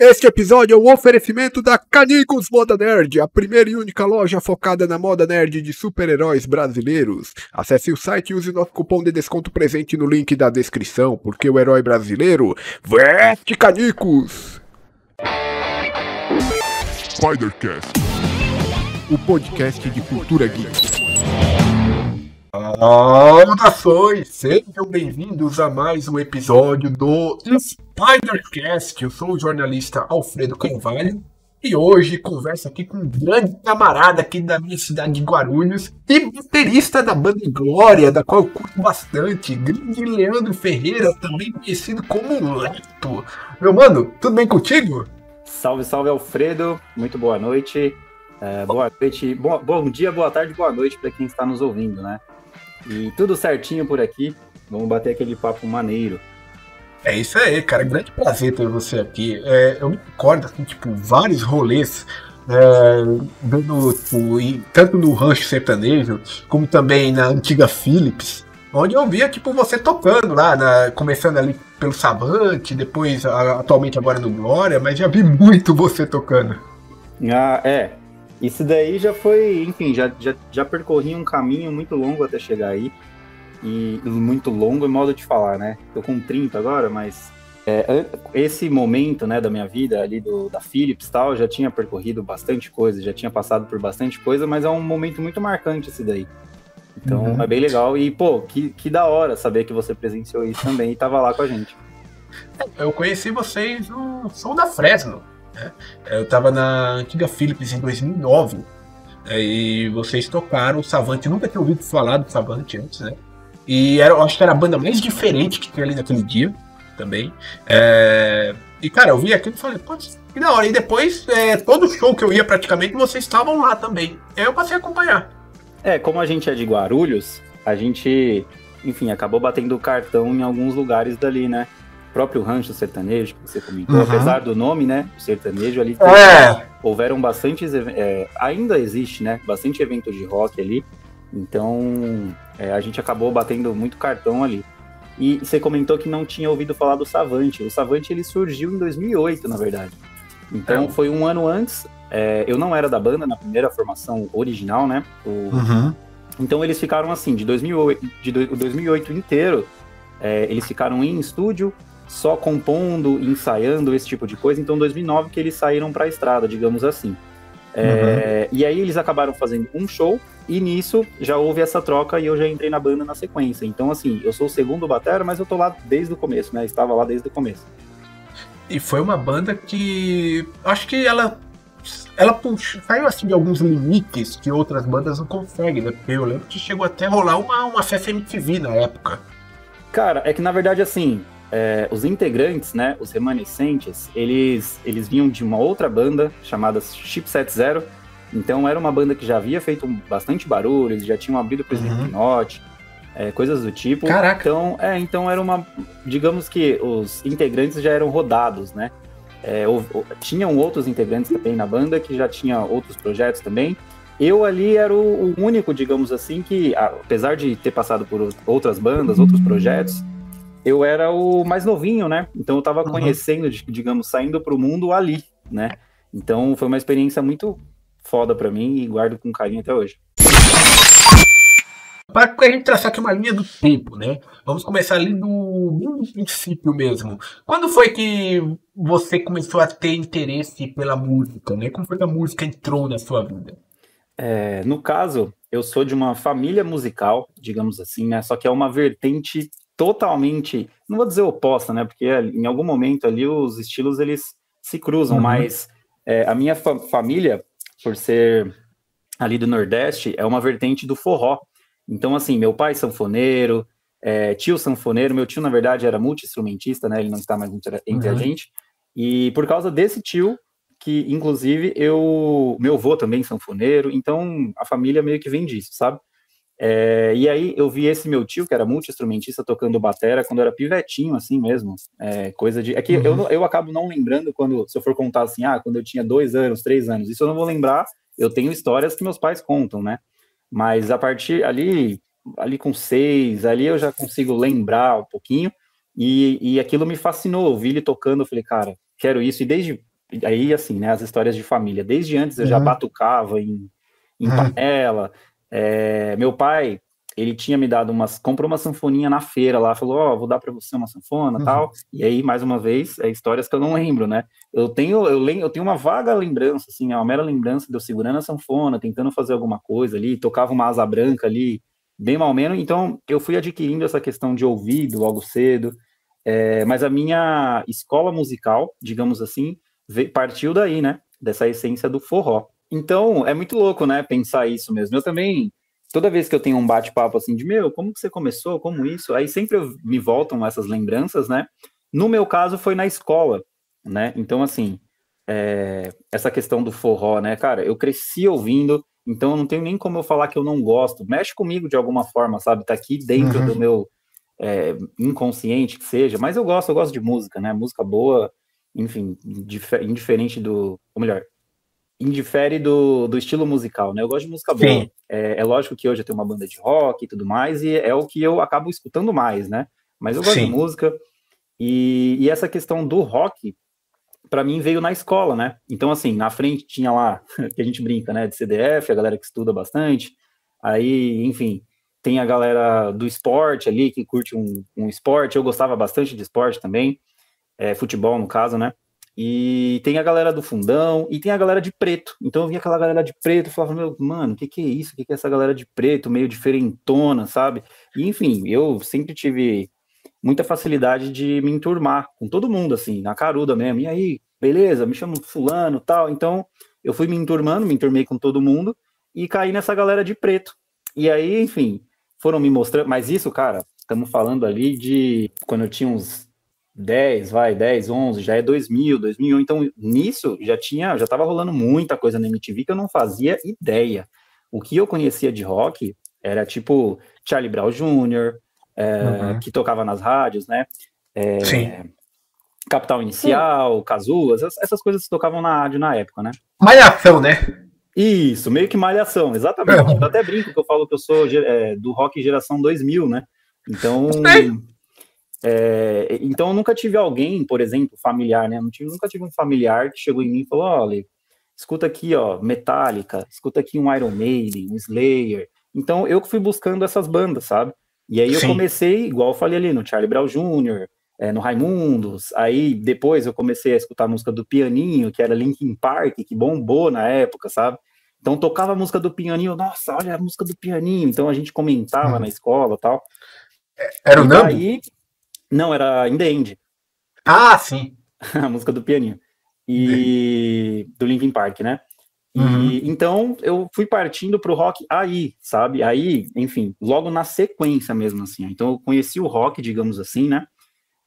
Este episódio é um oferecimento da Canicos Moda Nerd, a primeira e única loja focada na moda nerd de super-heróis brasileiros. Acesse o site e use o nosso cupom de desconto presente no link da descrição, porque o herói brasileiro veste Canicos! Spidercast, o podcast de cultura geek. Saudações! Sejam bem-vindos a mais um episódio do Spidercast. Eu sou o jornalista Alfredo Carvalho e hoje converso aqui com um grande camarada aqui da minha cidade de Guarulhos e baterista da banda Glória, da qual eu curto bastante, grande Leandro Ferreira, também conhecido como Leto. Meu mano, tudo bem contigo? Salve, salve, Alfredo. Muito boa noite. Boa noite, bom dia, boa tarde, boa noite para quem está nos ouvindo, né? E tudo certinho por aqui. Vamos bater aquele papo maneiro. É isso aí, cara. Grande prazer ter você aqui. Eu me recordo, assim, tipo, vários rolês, tanto no Rancho Sertanejo, como também na antiga Philips, onde eu via, tipo, você tocando lá, começando ali pelo Savante, depois, atualmente agora no Glória, mas já vi muito você tocando. Isso daí já foi, enfim, já percorri um caminho muito longo até chegar aí. E muito longo é modo de falar, né? Tô com 30 agora, mas esse momento, né, da minha vida ali da Philips e tal, já tinha percorrido bastante coisa, já tinha passado por bastante coisa, mas é um momento muito marcante esse daí. Então é bem legal e, pô, que da hora saber que você presenciou isso também e tava lá com a gente. Eu conheci vocês no Som da Fresno. Eu tava na antiga Philips em 2009 e vocês tocaram o Savante. Eu nunca tinha ouvido falar do Savante antes, né? E eu acho que era a banda mais diferente que tinha ali naquele dia também. E cara, eu vi aquilo e falei, pô, que da hora. E depois, todo show que eu ia praticamente, vocês estavam lá também. Aí eu passei a acompanhar. Como a gente é de Guarulhos, a gente, enfim, acabou batendo cartão em alguns lugares dali, né? O próprio Rancho Sertanejo, que você comentou, apesar do nome, né? O sertanejo ali, houveram bastantes, ainda existe, né? Bastante evento de rock ali. Então, a gente acabou batendo muito cartão ali. E você comentou que não tinha ouvido falar do Savante. O Savante, ele surgiu em 2008, na verdade. Então, foi um ano antes. Eu não era da banda na primeira formação original, né? Então, eles ficaram assim, de 2008 inteiro, eles ficaram em estúdio, só compondo, ensaiando, esse tipo de coisa. Então, 2009 que eles saíram para a estrada, digamos assim. E aí eles acabaram fazendo um show e nisso já houve essa troca e eu já entrei na banda na sequência. Então, assim, eu sou o segundo batera, mas eu tô lá desde o começo, né? Estava lá desde o começo. E foi uma banda que acho que ela saiu assim de alguns limites que outras bandas não conseguem, né? Porque eu lembro que chegou até a rolar uma festa MTV na época. Cara, é que na verdade assim, os integrantes, né, os remanescentes, eles vinham de uma outra banda chamada Chipset Zero. Então era uma banda que já havia feito bastante barulho, eles já tinham abrido pro Slipknot, coisas do tipo. Caraca! Então era uma... Digamos que os integrantes já eram rodados, né? Tinham outros integrantes também na banda que já tinham outros projetos também. Eu ali era o único, digamos assim, que apesar de ter passado por outras bandas, outros projetos, eu era o mais novinho, né? Então eu tava conhecendo, digamos, saindo pro mundo ali, né? Então foi uma experiência muito foda pra mim e guardo com carinho até hoje. Para a gente traçar aqui uma linha do tempo, né? Vamos começar ali no princípio mesmo. Quando foi que você começou a ter interesse pela música, né? Como foi que a música entrou na sua vida? No caso, eu sou de uma família musical, digamos assim, né? Só que é uma vertente totalmente, não vou dizer oposta, né? Porque em algum momento ali os estilos eles se cruzam, mas a minha família, por ser ali do Nordeste, é uma vertente do forró. Então, assim, meu pai sanfoneiro, tio sanfoneiro, meu tio, na verdade, era multi-instrumentista, né? Ele não está mais entre a gente. E por causa desse tio, que, inclusive, meu avô também sanfoneiro, então a família meio que vem disso, sabe? E aí eu vi esse meu tio, que era multi-instrumentista, tocando batera quando eu era pivetinho, assim mesmo. Coisa de... É que eu acabo não lembrando se eu for contar assim, quando eu tinha 2 anos, 3 anos. Isso eu não vou lembrar, eu tenho histórias que meus pais contam, né? Mas a partir ali com 6, ali eu já consigo lembrar um pouquinho. E aquilo me fascinou, eu vi ele tocando, eu falei, cara, quero isso. E desde aí assim, né, as histórias de família. Desde antes eu já batucava em panela. Meu pai, ele tinha me dado comprou uma sanfoninha na feira lá, falou, vou dar para você uma sanfona e tal. E aí, mais uma vez, histórias que eu não lembro, né? Eu tenho uma vaga lembrança, assim, uma mera lembrança de eu segurando a sanfona, tentando fazer alguma coisa ali, tocava uma asa branca ali, bem mal menos. Então, eu fui adquirindo essa questão de ouvido logo cedo. Mas a minha escola musical, digamos assim, partiu daí, né? Dessa essência do forró. Então, é muito louco, né? Pensar isso mesmo. Eu também, toda vez que eu tenho um bate-papo assim de, como que você começou? Como isso? Aí sempre me voltam essas lembranças, né? No meu caso, foi na escola, né? Então, assim, essa questão do forró, né? Cara, eu cresci ouvindo, então não tenho nem como eu falar que eu não gosto. Mexe comigo de alguma forma, sabe? Tá aqui dentro do meu inconsciente que seja, mas eu gosto de música, né? Música boa, enfim, indiferente ou melhor, indifere do estilo musical, né? Eu gosto de música boa. É lógico que hoje eu tenho uma banda de rock e tudo mais, e é o que eu acabo escutando mais, né? Mas eu gosto de música, e essa questão do rock, para mim, veio na escola, né? Então, assim, na frente tinha lá, que a gente brinca, né? De CDF, a galera que estuda bastante, aí, enfim, tem a galera do esporte ali, que curte um esporte, eu gostava bastante de esporte também, futebol no caso, né? E tem a galera do fundão, e tem a galera de preto. Então eu via aquela galera de preto e falava, mano, o que é isso? O que é essa galera de preto, meio diferentona, sabe? E, enfim, eu sempre tive muita facilidade de me enturmar com todo mundo, assim, na caruda mesmo. E aí, beleza, me chamo fulano, tal. Então eu fui me enturmando, me enturmei com todo mundo e caí nessa galera de preto. E aí, enfim, foram me mostrando, mas isso, cara, estamos falando ali de quando eu tinha uns 10, 11, já é 2000, 2001, então nisso já tava rolando muita coisa na MTV que eu não fazia ideia. O que eu conhecia de rock era tipo Charlie Brown Jr., que tocava nas rádios, né? Capital Inicial, Cazuza, essas coisas que tocavam na rádio na época, né? Malhação, né? Isso, meio que malhação, exatamente. Eu até brinco que eu falo que eu sou do rock geração 2000, né? Então... então eu nunca tive alguém, por exemplo, familiar, né? Nunca tive um familiar que chegou em mim e falou, olha, escuta aqui, ó, Metallica, escuta aqui um Iron Maiden, um Slayer. Então eu que fui buscando essas bandas, sabe? E aí eu comecei, igual eu falei ali, no Charlie Brown Jr., no Raimundos, aí depois eu comecei a escutar a música do Pianinho, que era Linkin Park, que bombou na época, sabe? Então tocava a música do Pianinho, nossa, olha a música do Pianinho, então a gente comentava na escola e tal. Era o Nambi? Não, era In The End. Ah, sim. A música do Pianinho. E do Linkin Park, né? E então eu fui partindo pro rock aí, sabe? Aí, enfim, logo na sequência mesmo, assim. Então eu conheci o rock, digamos assim, né?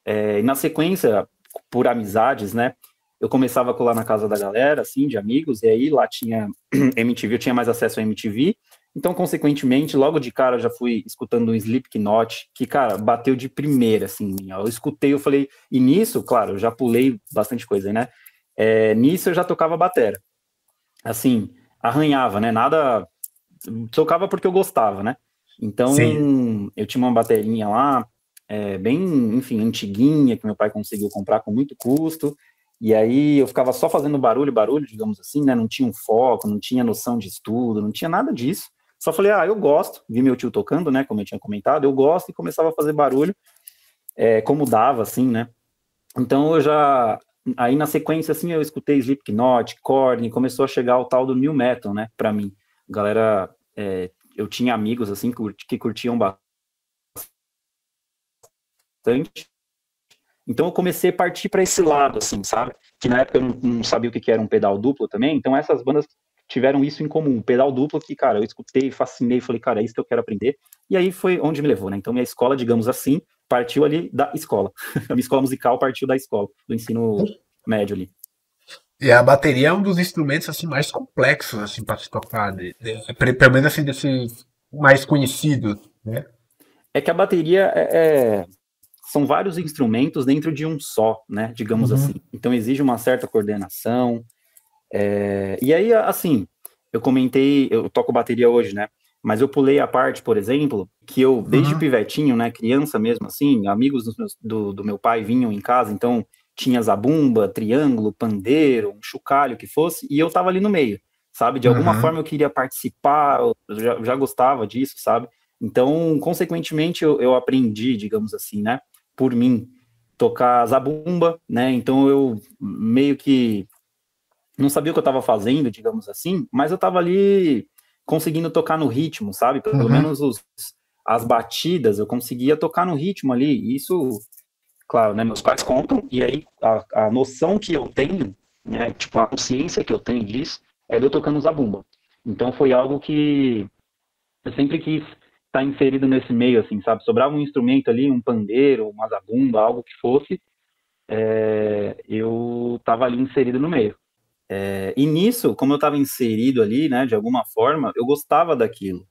E na sequência, por amizades, né? Eu começava a colar na casa da galera, assim, de amigos, e aí lá tinha MTV, eu tinha mais acesso a MTV. Então, consequentemente, logo de cara eu já fui escutando um Slipknot, que, cara, bateu de primeira, assim. Eu escutei, eu falei... E nisso, claro, eu já pulei bastante coisa, né? Nisso eu já tocava batera. Assim, arranhava, né? Nada... Tocava porque eu gostava, né? Então, eu tinha uma baterinha lá, bem, enfim, antiguinha, que meu pai conseguiu comprar com muito custo. E aí eu ficava só fazendo barulho, digamos assim, né? Não tinha um foco, não tinha noção de estudo, não tinha nada disso. Só falei, eu gosto, vi meu tio tocando, né, como eu tinha comentado, eu gosto, e começava a fazer barulho, como dava, assim, né. Então aí na sequência, assim, eu escutei Slipknot, Korn, começou a chegar o tal do New Metal, né, pra mim. Galera, eu tinha amigos, assim, que curtiam bastante. Então eu comecei a partir para esse lado, assim, sabe? Que na época eu não sabia o que era um pedal duplo também, então essas bandas tiveram isso em comum, pedal duplo que, cara, eu escutei, fascinei, falei, cara, é isso que eu quero aprender, e aí foi onde me levou, né? Então minha escola, digamos assim, partiu ali da escola. A minha escola musical partiu da escola, do ensino médio ali. E a bateria é um dos instrumentos assim mais complexos assim para se tocar, pelo menos assim desses mais conhecidos, né? É que a bateria são vários instrumentos dentro de um só, né? Digamos assim. Então exige uma certa coordenação. E aí, assim, eu toco bateria hoje, né? Mas eu pulei a parte, por exemplo, que desde pivetinho, né? Criança mesmo, assim, amigos do meu pai vinham em casa, então tinha zabumba, triângulo, pandeiro, um chocalho, o que fosse, e eu tava ali no meio, sabe? De alguma forma eu queria participar, eu já gostava disso, sabe? Então, consequentemente, eu aprendi, digamos assim, né? Por mim, tocar zabumba, né? Então eu meio que não sabia o que eu estava fazendo, digamos assim, mas eu estava ali conseguindo tocar no ritmo, sabe? Pelo menos as batidas eu conseguia tocar no ritmo ali. Isso, claro, né? Meus pais contam, e aí a noção que eu tenho, né? Tipo, a consciência que eu tenho disso é de eu tocando zabumba. Então foi algo que eu sempre quis estar inserido nesse meio, assim, sabe? Sobrava um instrumento ali, um pandeiro, uma zabumba, algo que fosse, eu tava ali inserido no meio. E nisso, como eu estava inserido ali, né, de alguma forma, eu gostava daquilo.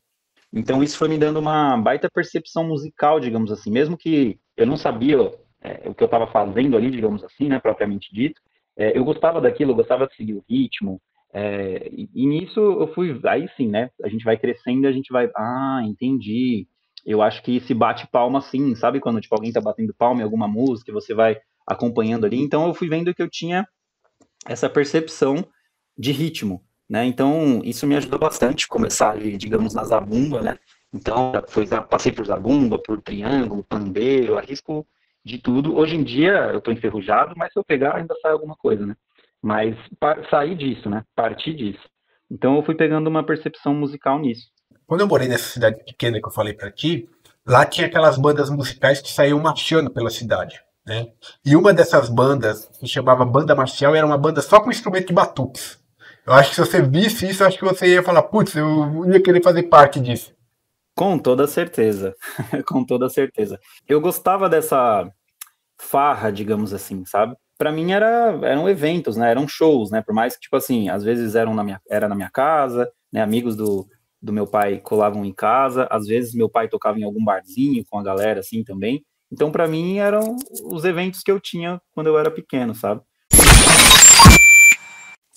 Então isso foi me dando uma baita percepção musical, digamos assim, mesmo que eu não sabia o que eu estava fazendo ali, digamos assim, né, propriamente dito, eu gostava daquilo, eu gostava de seguir o ritmo, e nisso eu fui, aí sim, né, a gente vai crescendo e a gente vai, entendi, eu acho que se bate palma sim, sabe quando tipo, alguém tá batendo palma em alguma música e você vai acompanhando ali, então eu fui vendo que eu tinha essa percepção de ritmo, né? Então, isso me ajudou bastante, começar ali, digamos, na zabumba, né? Então, passei por zabumba, por triângulo, pandeiro, arrisco de tudo. Hoje em dia, eu tô enferrujado, mas se eu pegar, ainda sai alguma coisa, né? Mas sair disso, né? Partir disso. Então, eu fui pegando uma percepção musical nisso. Quando eu morei nessa cidade pequena que eu falei pra ti, lá tinha aquelas bandas musicais que saíam marchando pela cidade, né? E uma dessas bandas, que se chamava Banda Marcial, era uma banda só com instrumento de batuques. Eu acho que se você visse isso, eu acho que você ia falar, putz, eu ia querer fazer parte disso. Com toda certeza, com toda certeza. Eu gostava dessa farra, digamos assim, sabe? Para mim eram eventos, né? Eram shows, né? Por mais que, tipo assim, às vezes era na minha casa, né? Amigos do meu pai colavam em casa, às vezes meu pai tocava em algum barzinho com a galera, assim, também. Então, para mim, eram os eventos que eu tinha quando eu era pequeno, sabe?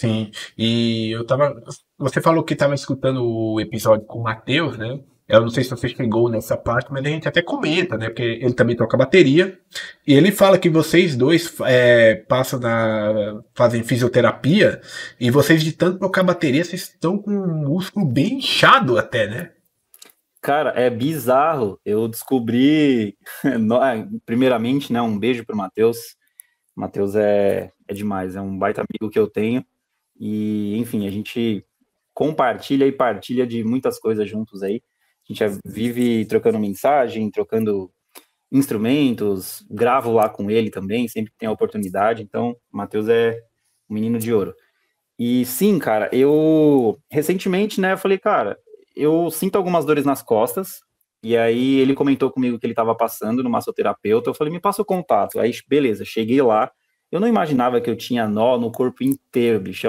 Sim, e eu tava. Você falou que tava escutando o episódio com o Matheus, né? Eu não sei se você chegou nessa parte, mas a gente até comenta, né? Porque ele também toca bateria. E ele fala que vocês dois fazem fisioterapia e vocês de tanto tocar bateria, vocês estão com um músculo bem inchado até, né? Cara, é bizarro. Eu descobri, primeiramente, né? Um beijo pro Matheus. Matheus é demais, é um baita amigo que eu tenho. E, enfim, a gente compartilha e partilha de muitas coisas juntos aí. A gente vive trocando mensagem, trocando instrumentos, gravo lá com ele também, sempre que tem a oportunidade. Então, o Matheus é um menino de ouro. E sim, cara, eu recentemente, né, eu falei, cara, eu sinto algumas dores nas costas. E aí ele comentou comigo que ele estava passando no massoterapeuta. Eu falei, me passa o contato. Aí, beleza, cheguei lá. Eu não imaginava que eu tinha nó no corpo inteiro, bicho.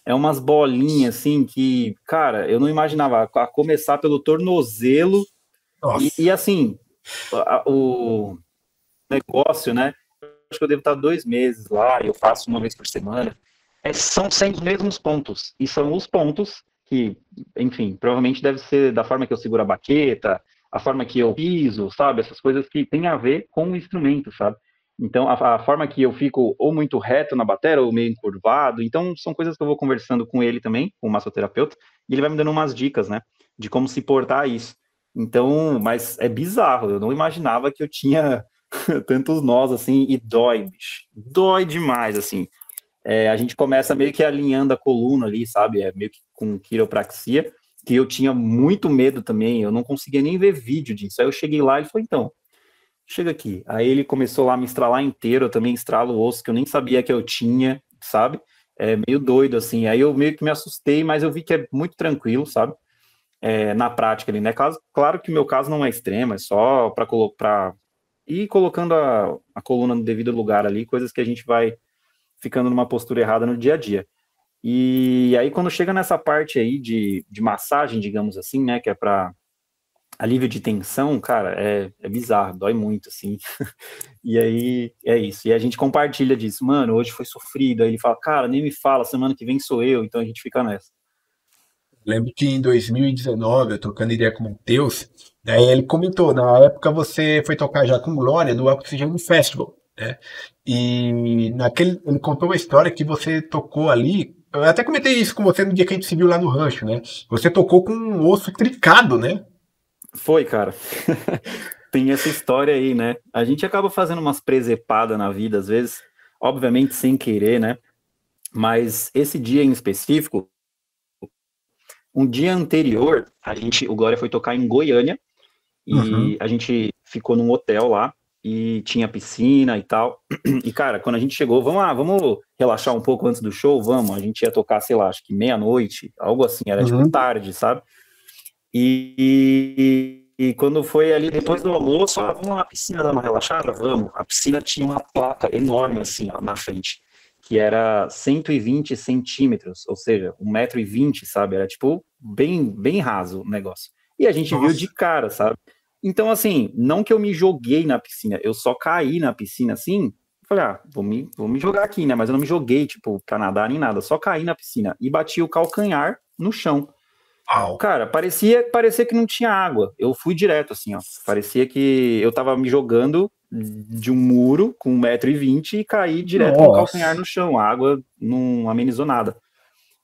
É umas bolinhas, assim, que, cara, eu não imaginava. A começar pelo tornozelo. E Nossa. assim, o negócio, né? Acho que eu devo estar 2 meses lá, eu faço uma vez por semana. São sempre os mesmos pontos. E são os pontos que, enfim, provavelmente deve ser da forma que eu seguro a baqueta, a forma que eu piso, sabe? Essas coisas que tem a ver com o instrumento, sabe? Então, a forma que eu fico ou muito reto na bateria ou meio encurvado. Então, são coisas que eu vou conversando com ele também, com o massoterapeuta, e ele vai me dando umas dicas, né? De como se portar a isso. Então, mas é bizarro, eu não imaginava que eu tinha tantos nós, assim, e dói, bicho. Dói demais, assim. A gente começa meio que alinhando a coluna ali, sabe? Meio que com quiropraxia, que eu tinha muito medo também, eu não conseguia nem ver vídeo disso. Aí eu cheguei lá e ele falou, então, chega aqui. Aí ele começou lá a me estralar inteiro, eu também estralo o osso que eu nem sabia que eu tinha, sabe? É meio doido, assim. Aí eu meio que me assustei, mas eu vi que é muito tranquilo, sabe? Na prática ali, né? Claro que o meu caso não é extremo, é só para ir colocando a coluna no devido lugar ali, coisas que a gente vai ficando numa postura errada no dia a dia. E aí, quando chega nessa parte aí de massagem, digamos assim, né, que é para alívio de tensão, cara, é bizarro, dói muito, assim. E aí, é isso. E a gente compartilha disso. Mano, hoje foi sofrido. Aí ele fala, cara, nem me fala, semana que vem sou eu. Então a gente fica nessa. Lembro que em 2019, eu trocando ideia com o Matheus, daí ele comentou, na época você foi tocar já com Glória do Oxygen Festival. né? E ele contou uma história que você tocou ali. Eu até comentei isso com você no dia que a gente se viu lá no rancho, né? Você tocou com um osso trincado, né? Foi, cara. Tem essa história aí, né? A gente acaba fazendo umas presepadas na vida, às vezes, obviamente sem querer, né? Mas esse dia em específico, um dia anterior, o Glória foi tocar em Goiânia Uhum. e a gente ficou num hotel lá e tinha piscina e tal. E, cara, quando a gente chegou, vamos lá, vamos relaxar um pouco antes do show? Vamos. A gente ia tocar, sei lá, acho que meia-noite, algo assim, era tipo Uhum. tarde, sabe? E quando foi ali depois do almoço, vamos lá, a piscina dar uma relaxada? Vamos. A piscina tinha uma placa enorme assim, ó, na frente, que era 120 centímetros, ou seja, 1,20 m, sabe? Era tipo bem raso o negócio. E a gente viu de Nossa. cara, sabe? Então, assim, não que eu me joguei na piscina, eu só caí na piscina assim. Falei, vou me jogar aqui, né? Mas eu não me joguei, tipo, pra nadar nem nada, só caí na piscina e bati o calcanhar no chão. Au. Cara, parecia que não tinha água. Eu fui direto, assim, ó. Parecia que eu tava me jogando de um muro com 1,20 m e caí direto com o calcanhar Nossa. no chão. A água não amenizou nada.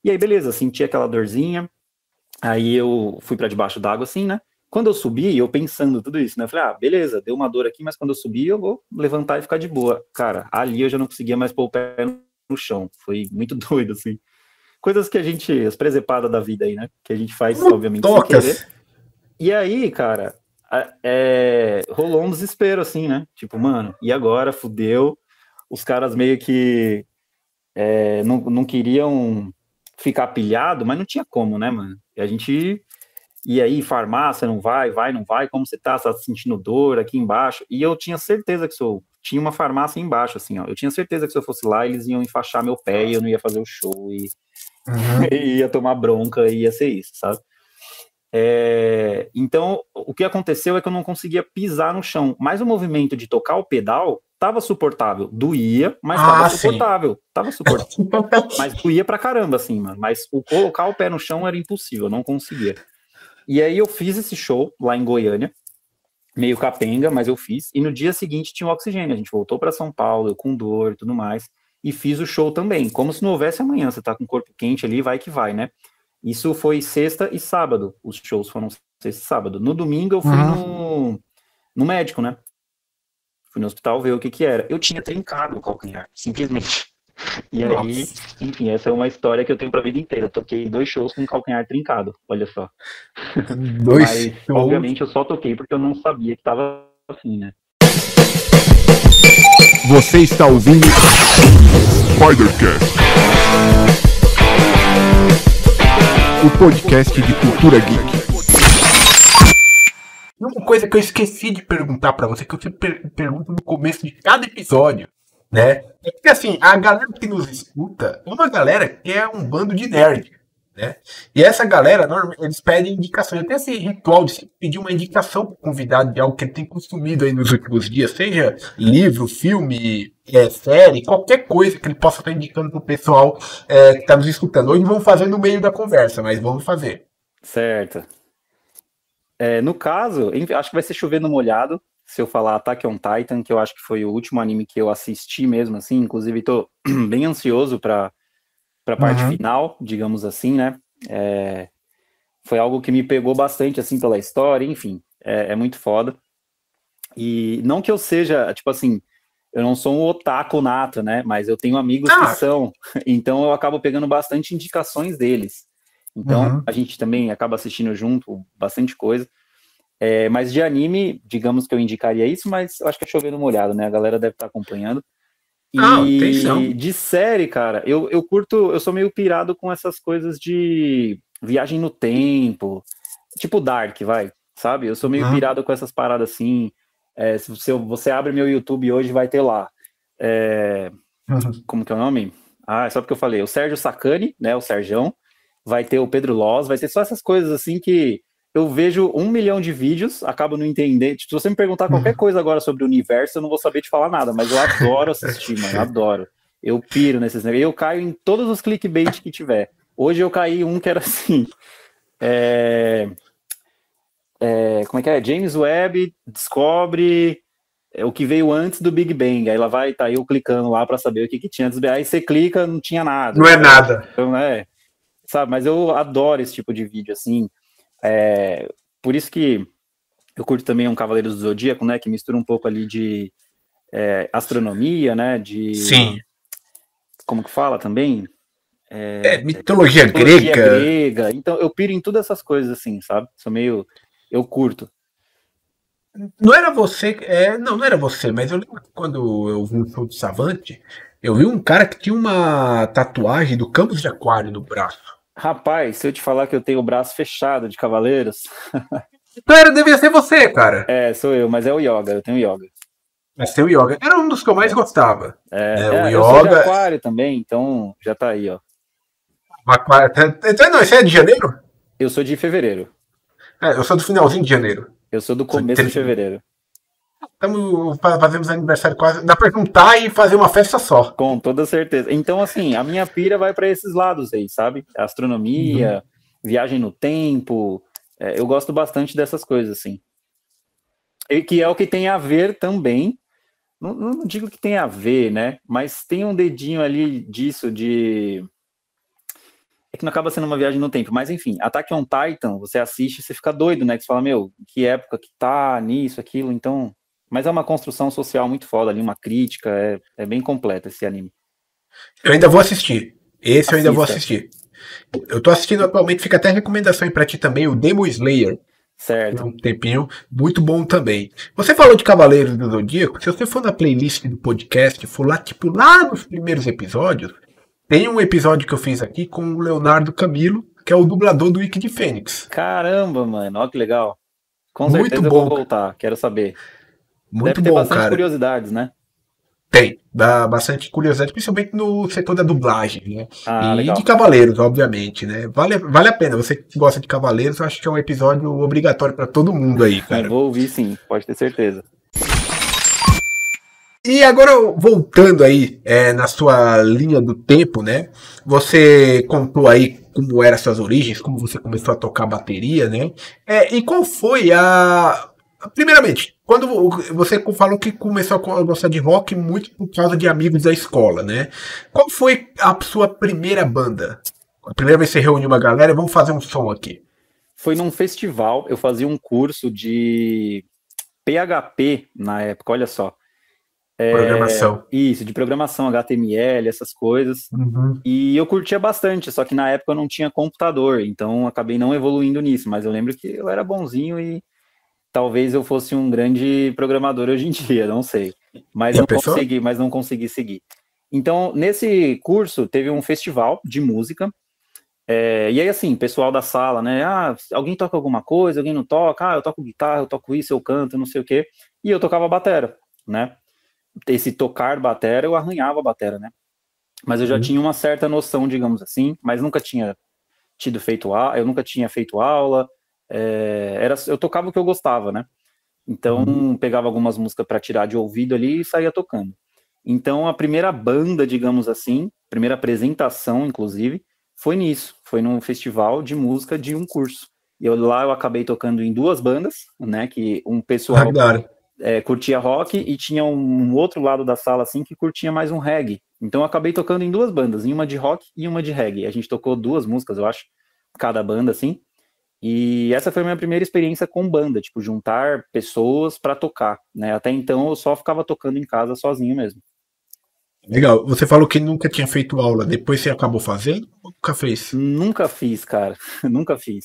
E aí, beleza, senti aquela dorzinha. Aí eu fui para debaixo d'água, assim, né? Quando eu subi, eu pensando tudo isso, né? Eu falei, beleza, deu uma dor aqui, mas quando eu subir, eu vou levantar e ficar de boa. Cara, ali eu já não conseguia mais pôr o pé no chão. Foi muito doido, assim. Coisas que as presepadas da vida aí, né? Que a gente faz, Como obviamente, sem querer. tocas? E aí, cara, rolou um desespero, assim, né? Tipo, mano, e agora? Fudeu. Os caras meio que não queriam ficar pilhado, mas não tinha como, né, mano? E a gente. E aí, farmácia, não vai, não vai, como você tá? Você tá sentindo dor aqui embaixo? E eu tinha certeza que tinha uma farmácia embaixo, assim, ó. Eu tinha certeza que se eu fosse lá, eles iam enfaixar meu pé e eu não ia fazer o show e, Uhum. e ia tomar bronca e ia ser isso, sabe? Então, o que aconteceu é que eu não conseguia pisar no chão, mas o movimento de tocar o pedal estava suportável. Doía, mas estava Sim. suportável. Tava suportável. Mas doía pra caramba, assim, mano. Mas colocar o pé no chão era impossível, eu não conseguia. E aí eu fiz esse show lá em Goiânia, meio capenga, mas eu fiz. E no dia seguinte tinha o oxigênio. A gente voltou para São Paulo, eu com dor e tudo mais. E fiz o show também, como se não houvesse amanhã. Você tá com o corpo quente ali, vai que vai, né? Isso foi sexta e sábado. Os shows foram sexta e sábado. No domingo eu fui Uhum. no médico, né? Fui no hospital ver o que era. Eu tinha trincado o calcanhar, simplesmente. E aí, Nossa. enfim, essa é uma história que eu tenho pra vida inteira. Eu toquei 2 shows com o calcanhar trincado, olha só. Dois Mas, shows. obviamente, eu só toquei porque eu não sabia que tava assim, né? Você está ouvindo Spidercast, o podcast de cultura geek. E uma coisa que eu esqueci de perguntar pra você, que eu sempre pergunto no começo de cada episódio, né? É que assim, a galera que nos escuta é uma galera que é um bando de nerd, né? E essa galera, normalmente, eles pedem indicações. Até esse ritual de sempre pedir uma indicação pro convidado de algo que ele tem consumido aí nos últimos dias, seja livro, filme, série, qualquer coisa que ele possa estar indicando pro pessoal que tá nos escutando. Hoje vamos fazer no meio da conversa, mas vamos fazer. Certo. No caso, acho que vai ser chover no molhado, se eu falar Attack on Titan, que eu acho que foi o último anime que eu assisti mesmo, assim. Inclusive, tô bem ansioso pra parte Uhum. final, digamos assim, né? Foi algo que me pegou bastante, assim, pela história, enfim. É muito foda. E não que eu seja, tipo assim, eu não sou um otaku nato, né? Mas eu tenho amigos que Ah, são, então eu acabo pegando bastante indicações deles. Então uhum. a gente também acaba assistindo junto bastante coisa. Mas de anime, digamos que eu indicaria isso, mas eu acho que é chovendo molhado, né? A galera deve estar acompanhando. E Atenção. de série, cara, eu curto, eu sou meio pirado com essas coisas de viagem no tempo, tipo Dark, vai, sabe? Eu sou meio Uhum. pirado com essas paradas assim. Se você abre meu YouTube hoje, vai ter lá. Uhum. Como que é o nome? É só porque eu falei. O Sérgio Sacani, né? O Serjão. Vai ter o Pedro Loz, vai ter só essas coisas assim que eu vejo 1 milhão de vídeos, acabo não entender. Tipo, se você me perguntar qualquer Uhum. coisa agora sobre o universo, eu não vou saber te falar nada, mas eu adoro assistir, mano, adoro. Eu piro nesses negócios. Eu caio em todos os clickbait que tiver. Hoje eu caí um que era assim. Como é que é? James Webb descobre é o que veio antes do Big Bang. Aí lá vai, tá eu clicando lá pra saber o que tinha antes do Big Bang. Aí você clica, não tinha nada. Não é nada. Então, sabe, mas eu adoro esse tipo de vídeo, assim. Por isso que eu curto também um Cavaleiros do Zodíaco, né, que mistura um pouco ali de astronomia, né, Sim. Como que fala também? Mitologia Mitologia grega. grega. Então eu piro em todas essas coisas, assim, sabe? Eu curto. Não era você, não era você, mas eu lembro que quando eu vi o show do Savante, eu vi um cara que tinha uma tatuagem do Campos de Aquário no braço. Rapaz, se eu te falar que eu tenho o braço fechado de Cavaleiros... Então devia ser você, cara. Sou eu, mas é o Yoga, eu tenho Yoga. É seu Yoga. Era um dos que eu mais gostava. O Eu sou de Yoga. Aquário também, então já tá aí, ó. Então, não, esse é de janeiro? Eu sou de fevereiro. Eu sou do finalzinho de janeiro. Eu sou do começo de fevereiro. Fazemos aniversário quase. Dá pra juntar e fazer uma festa só. Com toda certeza. Então, assim, a minha pira vai para esses lados aí, sabe? Astronomia, viagem no tempo. Eu gosto bastante dessas coisas, assim. E que é o que tem a ver também. Não digo que tem a ver, né? Mas tem um dedinho ali disso de... É que não acaba sendo uma viagem no tempo. Mas, enfim, Attack on Titan, você assiste e você fica doido, né? Que você fala, meu, que época que tá nisso, aquilo, então... Mas é uma construção social muito foda ali, uma crítica, é bem completa esse anime. Eu ainda vou assistir. Esse eu ainda vou assistir. Eu tô assistindo atualmente, fica até recomendação aí pra ti também, o Demon Slayer. Certo. Um tempinho, muito bom também. Você falou de Cavaleiros do Zodíaco, se você for na playlist do podcast, for lá, tipo, lá nos primeiros episódios, tem um episódio que eu fiz aqui com o Leonardo Camilo, que é o dublador do Wiki de Fênix. Caramba, mano, olha que legal. Com Muito certeza bom, eu vou voltar, quero saber. Muito Deve ter bom, bastante cara. curiosidades, né? Tem, dá bastante curiosidade, principalmente no setor da dublagem, né? Ah, E legal. de Cavaleiros, obviamente, né? Vale a pena. Você que gosta de Cavaleiros, eu acho que é um episódio obrigatório pra todo mundo aí, cara. Vou ouvir sim, pode ter certeza. E agora, voltando aí na sua linha do tempo, né? Você contou aí como eram suas origens, como você começou a tocar bateria, né? E qual foi a... Primeiramente, quando você falou que começou a gostar de rock muito por causa de amigos da escola, né? Qual foi a sua primeira banda? A primeira vez que você reuniu uma galera, vamos fazer um som aqui. Foi num festival, eu fazia um curso de PHP na época, olha só. Programação. Isso, de programação, HTML, essas coisas. Uhum. E eu curtia bastante, só que na época eu não tinha computador, então acabei não evoluindo nisso, mas eu lembro que eu era bonzinho e talvez eu fosse um grande programador hoje em dia, não sei. Mas não consegui seguir. Então, nesse curso, teve um festival de música. E aí, assim, pessoal da sala, né? Alguém toca alguma coisa, alguém não toca? Eu toco guitarra, eu toco isso, eu canto, não sei o quê. E eu tocava batera, né? Esse tocar batera, eu arranhava batera, né? Mas eu já tinha uma certa noção, digamos assim, mas nunca tinha eu nunca tinha feito aula. Eu tocava o que eu gostava, né? Então, pegava algumas músicas para tirar de ouvido ali e saía tocando. Então, a primeira banda, digamos assim, primeira apresentação, inclusive, foi nisso. Foi num festival de música de um curso. E lá eu acabei tocando em duas bandas, né? Que um pessoal curtia rock e tinha um outro lado da sala, assim, que curtia mais um reggae. Então, eu acabei tocando em duas bandas, em uma de rock e uma de reggae. A gente tocou duas músicas, eu acho, cada banda, assim. E essa foi a minha primeira experiência com banda, tipo, juntar pessoas para tocar, né? Até então eu só ficava tocando em casa sozinho mesmo. Legal. Você falou que nunca tinha feito aula, depois você acabou fazendo ou nunca fez? Nunca fiz, cara. Nunca fiz.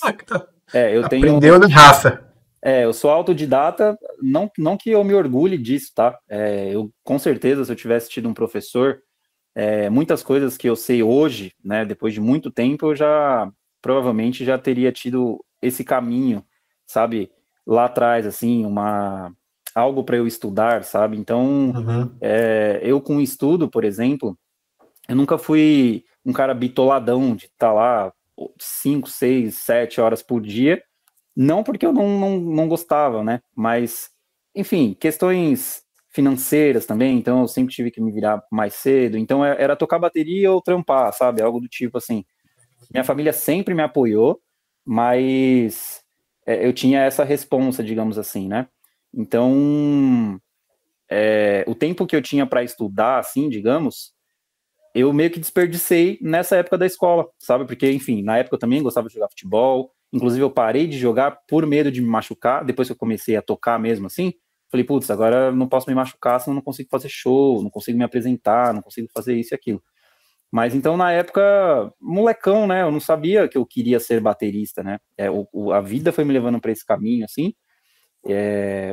Aprendeu na raça. Eu sou autodidata, não que eu me orgulhe disso, tá? Eu, com certeza, se eu tivesse tido um professor, muitas coisas que eu sei hoje, né, depois de muito tempo, eu provavelmente já teria tido esse caminho, sabe, lá atrás, assim, algo para eu estudar, sabe? Então, eu com estudo, por exemplo, eu nunca fui um cara bitoladão de estar lá 5, 6, 7 horas por dia, não porque eu não gostava, né? Mas, enfim, questões financeiras também, então eu sempre tive que me virar mais cedo, então era tocar bateria ou trampar, sabe? Algo do tipo assim. Minha família sempre me apoiou, mas eu tinha essa responsa, digamos assim, né? Então, o tempo que eu tinha para estudar, assim, digamos, eu meio que desperdicei nessa época da escola, sabe? Porque, enfim, na época eu também gostava de jogar futebol, inclusive eu parei de jogar por medo de me machucar, depois que eu comecei a tocar mesmo, assim, falei, putz, agora eu não posso me machucar, senão eu não consigo fazer show, não consigo me apresentar, não consigo fazer isso e aquilo. Mas então, na época, molecão, né? Eu não sabia que eu queria ser baterista, né? A vida foi me levando para esse caminho, assim,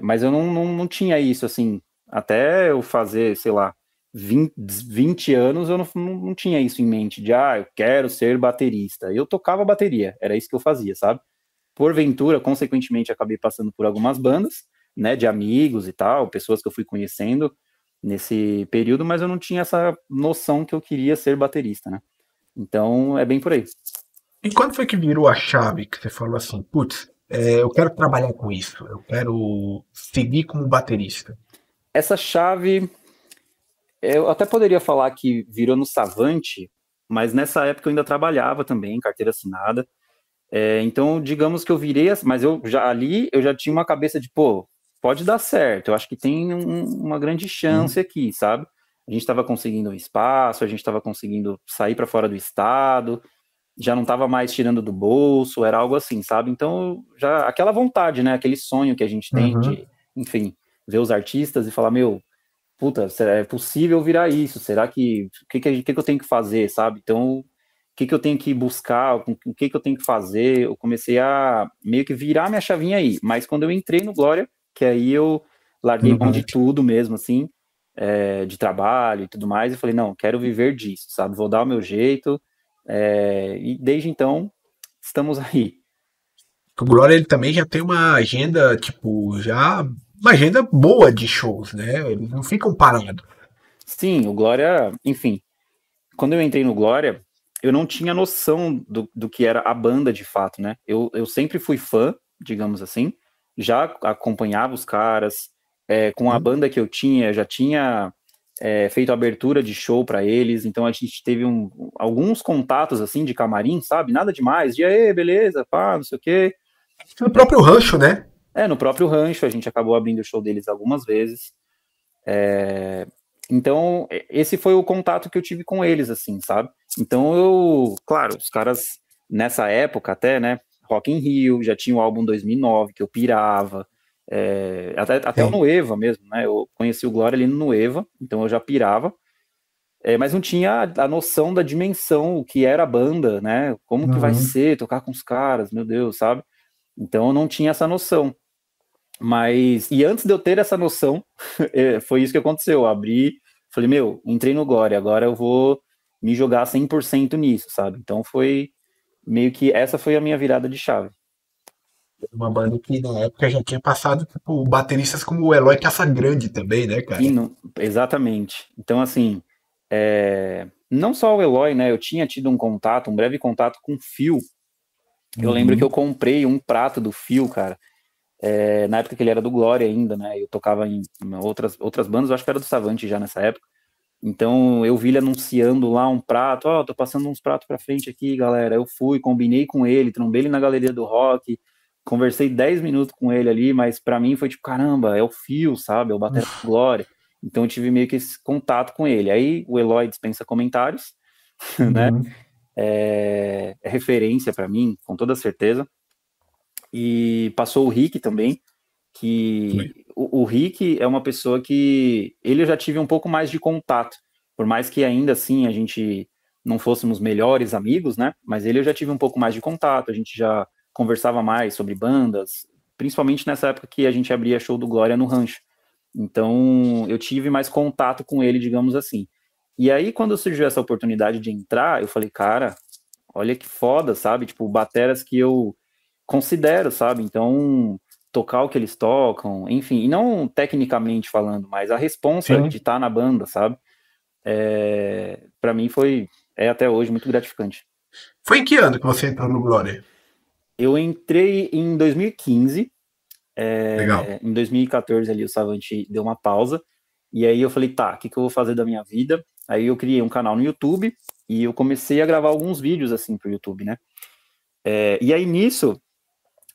mas eu não tinha isso, assim, até eu fazer, sei lá, 20 anos, eu não tinha isso em mente, de, eu quero ser baterista. Eu tocava bateria, era isso que eu fazia, sabe? Porventura, consequentemente, acabei passando por algumas bandas, né, de amigos e tal, pessoas que eu fui conhecendo nesse período, mas eu não tinha essa noção que eu queria ser baterista, né? Então, é bem por aí. E quando foi que virou a chave que você falou assim, putz, eu quero trabalhar com isso, eu quero seguir como baterista? Essa chave, eu até poderia falar que virou no Savante, mas nessa época eu ainda trabalhava também, carteira assinada. Então, digamos que eu virei, mas eu já tinha uma cabeça de, pô, pode dar certo, eu acho que tem uma grande chance aqui, sabe? A gente estava conseguindo um espaço, a gente estava conseguindo sair para fora do estado, já não estava mais tirando do bolso, era algo assim, sabe? Então, já aquela vontade, né? Aquele sonho que a gente tem de, enfim, ver os artistas e falar, meu, puta, é possível virar isso? Será que o que eu tenho que fazer, sabe? Então, o que eu tenho que buscar, o que eu tenho que fazer? Eu comecei a meio que virar minha chavinha aí. Mas quando eu entrei no Glória, que aí eu larguei mão de tudo mesmo, assim, de trabalho e tudo mais, e falei, não, quero viver disso, sabe? Vou dar o meu jeito. E desde então, estamos aí. O Glória ele também já tem uma agenda, tipo, já uma agenda boa de shows, né? Eles não ficam parados. Sim, o Glória, enfim, quando eu entrei no Glória, eu não tinha noção do que era a banda de fato, né? Eu sempre fui fã, digamos assim, já acompanhava os caras, com a banda que eu tinha, já tinha feito abertura de show para eles, então a gente teve alguns contatos assim de camarim, sabe? Nada demais, de aí, beleza, pá, não sei o quê. No próprio rancho, né? No próprio rancho, a gente acabou abrindo o show deles algumas vezes. Então, esse foi o contato que eu tive com eles, assim, sabe? Então, claro, os caras, nessa época até, né, Rock in Rio, já tinha o álbum 2009, que eu pirava, até o Nueva mesmo, né, eu conheci o Glória ali no Nueva, então eu já pirava, mas não tinha a noção da dimensão, o que era a banda, né, como que vai ser tocar com os caras, meu Deus, sabe? Então eu não tinha essa noção. E antes de eu ter essa noção, foi isso que aconteceu. Eu abri, falei, meu, entrei no Glória, agora eu vou me jogar 100% nisso, sabe? Então foi meio que essa foi a minha virada de chave. Uma banda que na época já tinha passado, tipo, bateristas como o Eloy Casagrande também, né, cara? Exatamente. Então, assim, não só o Eloy, né? Eu tinha tido um breve contato com o Phil. Eu lembro que eu comprei um prato do Phil, cara. Na época que ele era do Glória ainda, né? Eu tocava em outras bandas, eu acho que era do Savante já nessa época. Então eu vi ele anunciando lá um prato, tô passando uns pratos pra frente aqui, galera. Eu fui, combinei com ele, trombei ele na galeria do rock, conversei 10 minutos com ele ali, mas pra mim foi tipo, caramba, é o Phil, sabe? É o batera do Glória. Então eu tive meio que esse contato com ele. Aí o Eloy dispensa comentários, né? É referência pra mim, com toda certeza. E passou o Rick também, que o Rick é uma pessoa que ele eu já tive um pouco mais de contato, por mais que ainda assim a gente não fôssemos melhores amigos, né? Mas ele eu já tive um pouco mais de contato, a gente já conversava mais sobre bandas, principalmente nessa época que a gente abria show do Glória no Rancho. Então eu tive mais contato com ele, digamos assim. E aí quando surgiu essa oportunidade de entrar, eu falei, cara, olha que foda, sabe? Tipo, bateras que eu considero, sabe? Então, tocar o que eles tocam, enfim, e não tecnicamente falando, mas a responsa de estar na banda, sabe? Para mim é até hoje muito gratificante. Foi em que ano que você entrou no Glória? Eu entrei em 2015, Legal. em 2014 ali o Savante deu uma pausa, e aí eu falei, tá, o que eu vou fazer da minha vida? Aí eu criei um canal no YouTube, e eu comecei a gravar alguns vídeos assim pro YouTube, né? E aí nisso,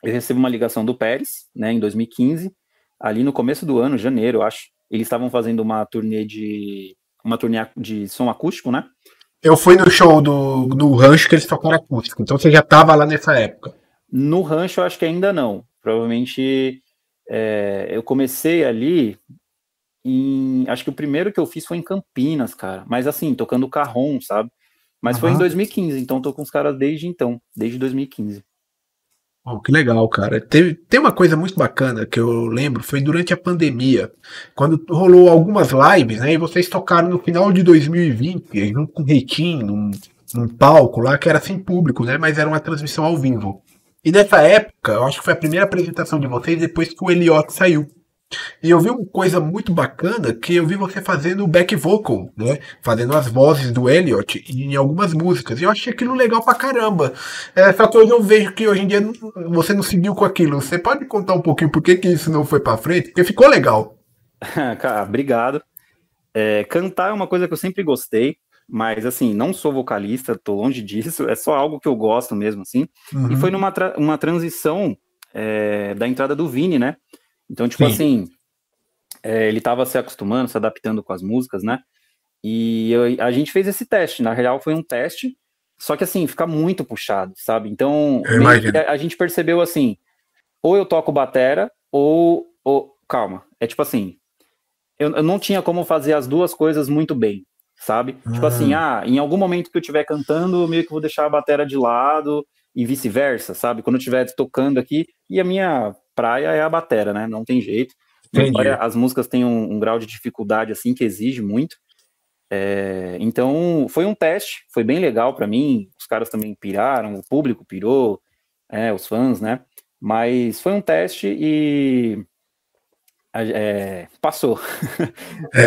eu recebo uma ligação do Pérez, né, em 2015, ali no começo do ano, janeiro, eu acho. eles estavam fazendo uma turnê de som acústico, né? Eu fui no show do Rancho que eles tocaram acústico, então você já tava lá nessa época. No Rancho, eu acho que ainda não. Provavelmente eu comecei ali acho que o primeiro que eu fiz foi em Campinas, cara. Mas assim, tocando carrom, sabe? Mas foi em 2015, então tô com os caras desde 2015. Oh, que legal, cara. Tem uma coisa muito bacana que eu lembro, foi durante a pandemia, quando rolou algumas lives, né? E vocês tocaram no final de 2020, junto com o Reitinho, num palco lá que era sem público, né? Mas era uma transmissão ao vivo. E nessa época, eu acho que foi a primeira apresentação de vocês depois que o Elliot saiu. E eu vi uma coisa muito bacana que eu vi você fazendo o back vocal, né? Fazendo as vozes do Elliot em algumas músicas. E eu achei aquilo legal pra caramba. Só que hoje eu vejo que hoje em dia você não seguiu com aquilo. Você pode contar um pouquinho por que isso não foi pra frente? Porque ficou legal. Cara, obrigado. Cantar é uma coisa que eu sempre gostei, mas assim, não sou vocalista, tô longe disso, é só algo que eu gosto mesmo, assim. Uhum. E foi uma transição da entrada do Vini, né? Então, tipo assim, ele tava se acostumando, se adaptando com as músicas, né? E a gente fez esse teste, na real foi um teste, só que assim, fica muito puxado, sabe? Então, a gente percebeu assim, ou eu toco batera, ou calma, é tipo assim, eu não tinha como fazer as duas coisas muito bem, sabe? Tipo assim, em algum momento que eu estiver cantando, eu meio que vou deixar a batera de lado e vice-versa, sabe? Quando eu estiver tocando aqui, e a minha praia é a batera, né? Não tem jeito. Embora as músicas tenham um grau de dificuldade, assim, que exige muito. Então, foi um teste, foi bem legal pra mim. Os caras também piraram, o público pirou, os fãs, né? Mas foi um teste e... passou.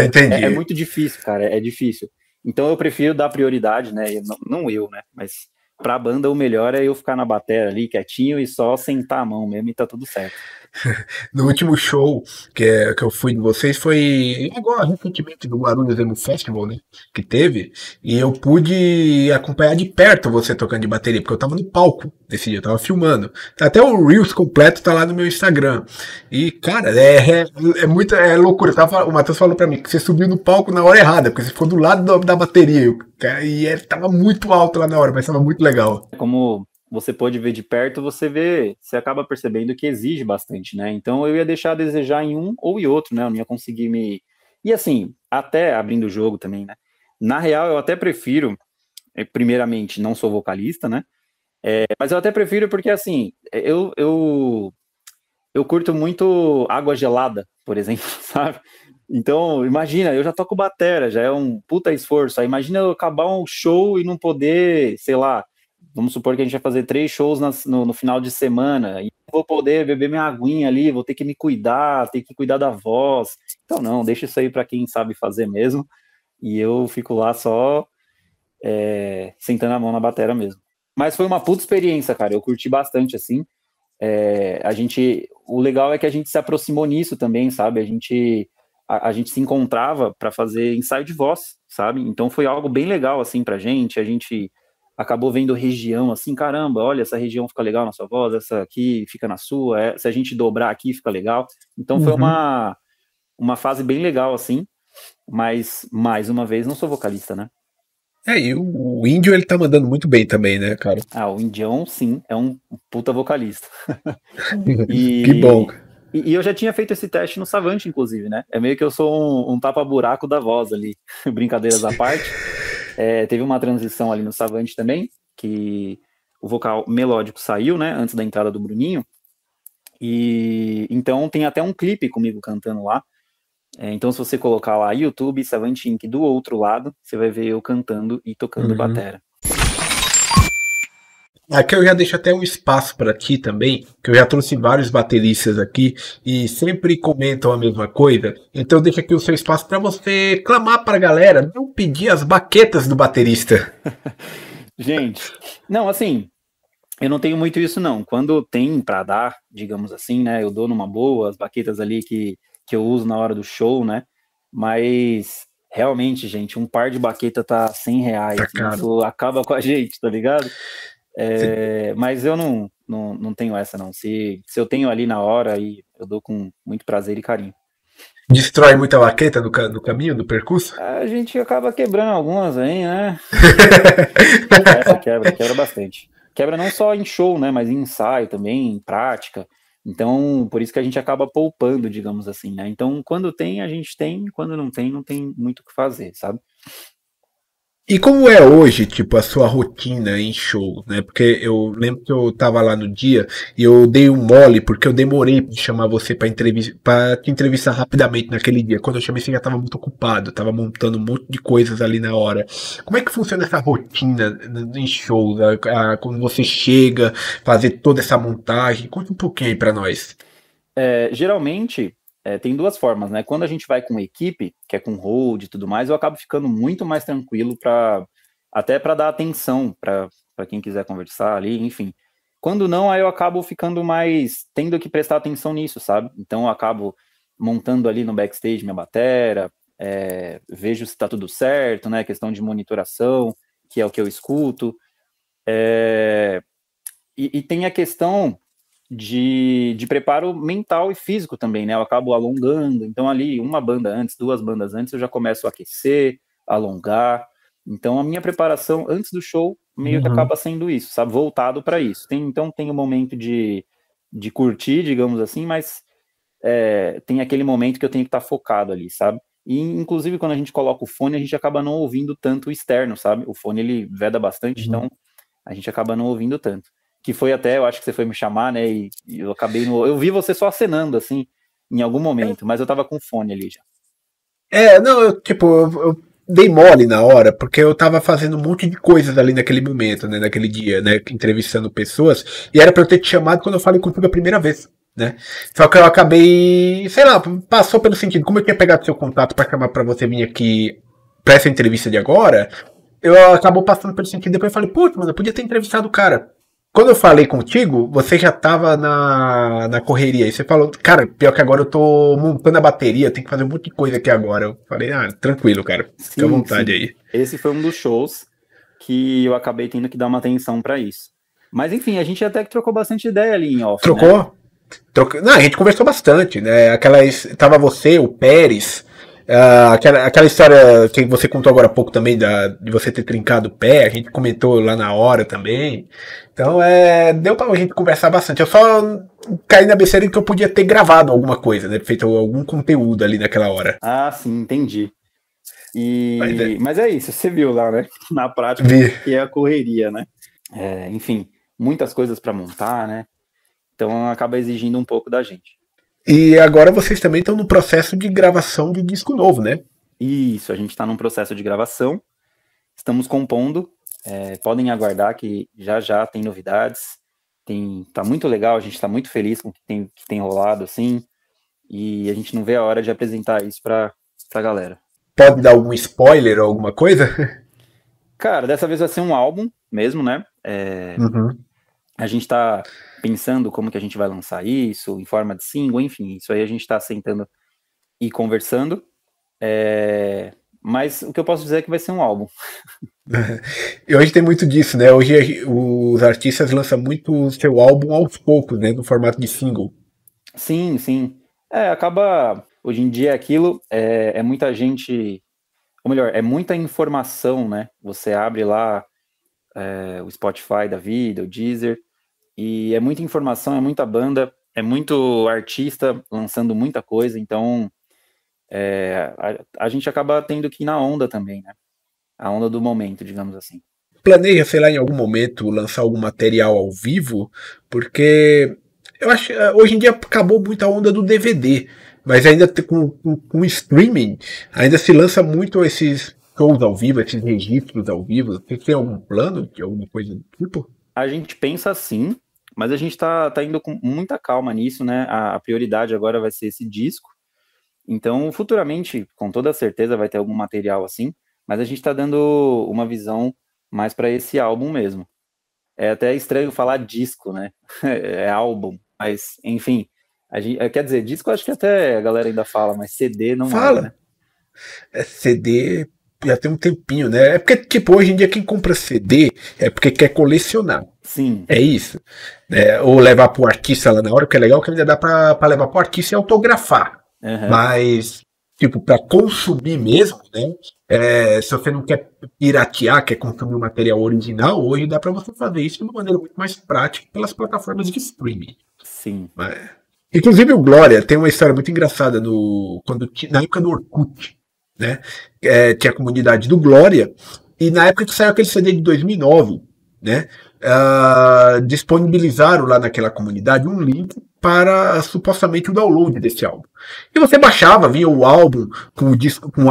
Entendi. É muito difícil, cara, é difícil. Então eu prefiro dar prioridade, né? Não eu, né? Mas pra banda o melhor é eu ficar na bateria ali, quietinho, e só sentar a mão mesmo e tá tudo certo. No último show que eu fui de vocês foi agora, recentemente, do Guarulhos Emo Festival, né? Que teve. E eu pude acompanhar de perto você tocando de bateria, porque eu tava no palco desse dia, eu tava filmando. Até o Reels completo tá lá no meu Instagram. E, cara, é muita loucura. O Matheus falou pra mim que você subiu no palco na hora errada, porque você ficou do lado da bateria. E ele tava muito alto lá na hora, mas tava muito legal. Como você pode ver de perto, você acaba percebendo que exige bastante, né? Então eu ia deixar a desejar em um ou em outro, né? Eu não ia conseguir me... E assim, até abrindo o jogo também, né? Na real, eu até prefiro, primeiramente, não sou vocalista, né? Mas eu até prefiro porque, assim, eu curto muito água gelada, por exemplo, sabe? Então, imagina, eu já toco batera, já é um puta esforço. Aí imagina eu acabar um show e não poder, sei lá, vamos supor que a gente vai fazer 3 shows no final de semana, e não vou poder beber minha aguinha ali, vou ter que me cuidar, ter que cuidar da voz. Então não, deixa isso aí para quem sabe fazer mesmo, e eu fico lá só sentando a mão na batera mesmo. Mas foi uma puta experiência, cara, eu curti bastante, assim. O legal é que a gente se aproximou nisso também, sabe? A gente se encontrava para fazer ensaio de voz, sabe? Então foi algo bem legal, assim, pra gente. A gente acabou vendo região, assim, caramba, olha, essa região fica legal na sua voz, essa aqui fica na sua, se a gente dobrar aqui fica legal. Então foi uma fase bem legal, assim, mas, mais uma vez, não sou vocalista, né? E o Índio, ele tá mandando muito bem também, né, cara? O Indião, sim, é um puta vocalista. Que bom. E eu já tinha feito esse teste no Savante, inclusive, né? É meio que eu sou um tapa-buraco da voz ali, brincadeiras à parte. Teve uma transição ali no Savante também, que o vocal melódico saiu, né, antes da entrada do Bruninho, e então tem até um clipe comigo cantando lá. Então se você colocar lá YouTube, Savante Inc. do outro lado, você vai ver eu cantando e tocando batera. Aqui eu já deixo até um espaço para ti também, que eu já trouxe vários bateristas aqui e sempre comentam a mesma coisa. Então deixa aqui o seu espaço para você clamar para a galera, não pedir as baquetas do baterista. Gente, não, assim, eu não tenho muito isso não. Quando tem para dar, digamos assim, né, eu dou numa boa as baquetas ali que eu uso na hora do show, né? Mas realmente, gente, um par de baqueta tá R$100. Tá caro. Isso acaba com a gente, tá ligado? Mas eu não tenho essa não. Se eu tenho ali na hora, aí eu dou com muito prazer e carinho. Destrói muita laqueta no caminho, do percurso? A gente acaba quebrando algumas aí, né? Quebra bastante. Quebra não só em show, né? Mas em ensaio também, em prática. Então, por isso que a gente acaba poupando, digamos assim, né? Então, quando tem, a gente tem. Quando não tem muito o que fazer, sabe? E como é hoje, tipo, a sua rotina em show, né? Porque eu lembro que eu tava lá no dia e eu dei um mole porque eu demorei pra chamar você pra te entrevistar rapidamente naquele dia. Quando eu chamei, você já tava muito ocupado, tava montando um monte de coisas ali na hora. Como é que funciona essa rotina em show, né? Quando você chega, fazer toda essa montagem? Conta um pouquinho aí pra nós. Geralmente, tem duas formas, né? Quando a gente vai com equipe, que é com hold e tudo mais, eu acabo ficando muito mais tranquilo até para dar atenção para quem quiser conversar ali, enfim. Quando não, aí eu acabo ficando mais tendo que prestar atenção nisso, sabe? Então eu acabo montando ali no backstage minha batera, vejo se tá tudo certo, né? Questão de monitoração, que é o que eu escuto. E tem a questão de preparo mental e físico também, né? Eu acabo alongando, então ali uma banda antes, duas bandas antes, eu já começo a aquecer, alongar. Então a minha preparação antes do show meio que acaba sendo isso, sabe? Voltado para isso. Então tem o momento de curtir, digamos assim, mas tem aquele momento que eu tenho que estar focado ali, sabe? E inclusive quando a gente coloca o fone, a gente acaba não ouvindo tanto o externo, sabe? O fone ele veda bastante, então a gente acaba não ouvindo tanto. Que foi até, eu acho que você foi me chamar, né, e eu acabei eu vi você só acenando, assim, em algum momento, mas eu tava com fone ali já. Não, eu dei mole na hora, porque eu tava fazendo um monte de coisas ali naquele momento, né, naquele dia, né, entrevistando pessoas, e era pra eu ter te chamado quando eu falei contigo a primeira vez, né. Só que eu acabei, sei lá, passou pelo sentido, como eu tinha pegado seu contato pra chamar pra você vir aqui pra essa entrevista de agora, eu acabou passando pelo sentido, depois eu falei, putz, mano, eu podia ter entrevistado o cara. Quando eu falei contigo, você já tava na correria. E você falou, cara, pior que agora eu tô montando a bateria, tem que fazer um monte de coisa aqui agora. Eu falei, tranquilo, cara. Fica à vontade aí. Esse foi um dos shows que eu acabei tendo que dar uma atenção pra isso. Mas enfim, a gente até que trocou bastante ideia ali em off. Trocou? Né? Não, a gente conversou bastante, né? Tava você, o Pérez. Aquela história que você contou agora há pouco também de você ter trincado o pé, a gente comentou lá na hora também. Então deu pra gente conversar bastante. Eu só caí na besteira em que eu podia ter gravado alguma coisa, né? Feito algum conteúdo ali naquela hora. Ah, sim, entendi. Mas é isso, você viu lá, né? Na prática, que é a correria, né? Enfim, muitas coisas pra montar, né? Então acaba exigindo um pouco da gente. E agora vocês também estão no processo de gravação de disco novo, né? Isso, a gente está num processo de gravação, estamos compondo, podem aguardar que já tem novidades, tá muito legal, a gente está muito feliz com o que tem rolado, assim, e a gente não vê a hora de apresentar isso pra galera. Pode dar algum spoiler ou alguma coisa? Cara, dessa vez vai ser um álbum mesmo, né? A gente tá pensando como que a gente vai lançar isso, em forma de single, enfim, isso aí a gente tá sentando e conversando, mas o que eu posso dizer é que vai ser um álbum. E hoje tem muito disso, né? Hoje os artistas lançam muito o seu álbum aos poucos, né? No formato de single. Sim. Acaba, hoje em dia aquilo, é muita gente, ou melhor, é muita informação, né? Você abre lá o Spotify da vida, o Deezer, e é muita informação, é muita banda, é muito artista lançando muita coisa, então a gente acaba tendo que ir na onda também, né? A onda do momento, digamos assim. Planeja, sei lá, em algum momento lançar algum material ao vivo, porque eu acho hoje em dia acabou muito a onda do DVD, mas ainda com streaming, ainda se lança muito esses shows ao vivo, esses registros ao vivo. Você tem algum plano de alguma coisa do tipo? A gente pensa assim, mas a gente tá indo com muita calma nisso, né? A prioridade agora vai ser esse disco. Então, futuramente, com toda certeza, vai ter algum material assim, mas a gente tá dando uma visão mais para esse álbum mesmo. É até estranho falar disco, né? É álbum, mas, enfim. Quer dizer, disco acho que até a galera ainda fala, mas CD não fala. Né? CD já tem um tempinho, né? É porque, tipo, hoje em dia quem compra CD é porque quer colecionar. Sim. É isso. Ou levar pro artista lá na hora, que é legal que ainda dá pra levar pro artista e autografar. Mas, tipo, para consumir mesmo, né? Se você não quer piratear, quer consumir o material original, hoje dá para você fazer isso de uma maneira muito mais prática pelas plataformas de streaming. Sim. Inclusive o Glória tem uma história muito engraçada na época do Orkut, né? Tinha a comunidade do Glória, e na época que saiu aquele CD de 2009, né? Disponibilizaram lá naquela comunidade um link para supostamente o download desse álbum. E você baixava, vinha o álbum com o disco, com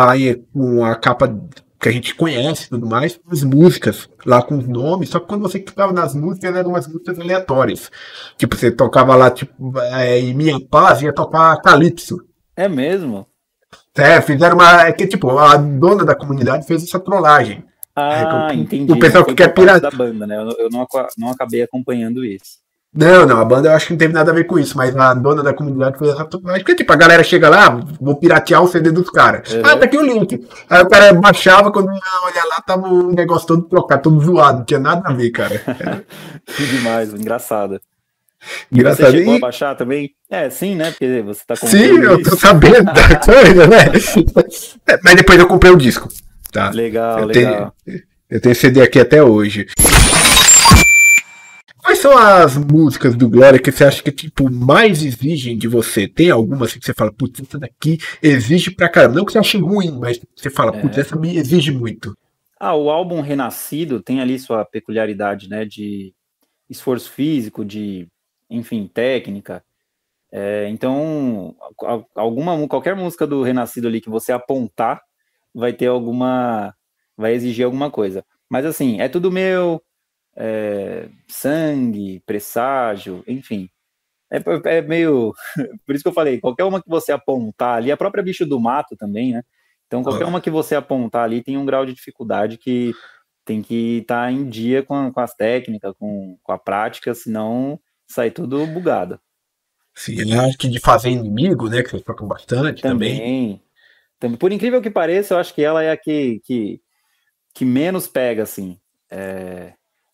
a capa que a gente conhece e tudo mais, as músicas lá com os nomes, só que quando você clicava nas músicas, eram umas músicas aleatórias. Tipo, você tocava lá, tipo, em Minha Paz, ia tocar Calypso. É mesmo? Fizeram uma. É que, tipo, a dona da comunidade fez essa trollagem. Entendi. O pessoal não foi que quer piratar da banda, né? Eu não acabei acompanhando isso. Não, a banda eu acho que não teve nada a ver com isso, mas a dona da comunidade fez essa trollagem. Porque, tipo, a galera chega lá, vou piratear o CD dos caras. Tá aqui o link. Aí o cara baixava, quando ia olhar lá, tava o negócio todo trocado, todo zoado, não tinha nada a ver, cara. Que demais, engraçado. Engraçado. Você chegou a baixar também? Sim, né? Porque você tá comprando. Sim, eu tô sabendo da coisa, né? Mas depois eu comprei o disco. Tá? Legal. Eu tenho CD aqui até hoje. Quais são as músicas do Glória que você acha que, tipo, mais exigem de você? Tem alguma assim que você fala, putz, essa daqui exige pra caramba. Não que você ache ruim, mas você fala, putz, essa me exige muito. O álbum Renascido tem ali sua peculiaridade, né? De esforço físico, de, enfim, técnica. Então, qualquer música do Renascido ali que você apontar vai exigir alguma coisa. Mas assim, é tudo meu, sangue, presságio, enfim. É meio. Por isso que eu falei, qualquer uma que você apontar ali, a própria Bicho do Mato também, né? Então, qualquer uma que você apontar ali tem um grau de dificuldade que tem que estar em dia com as técnicas, com a prática, senão sai tudo bugado. Sim, a arte de fazer inimigo, né? Que vocês tocam bastante também. Por incrível que pareça, eu acho que ela é a que menos pega, assim.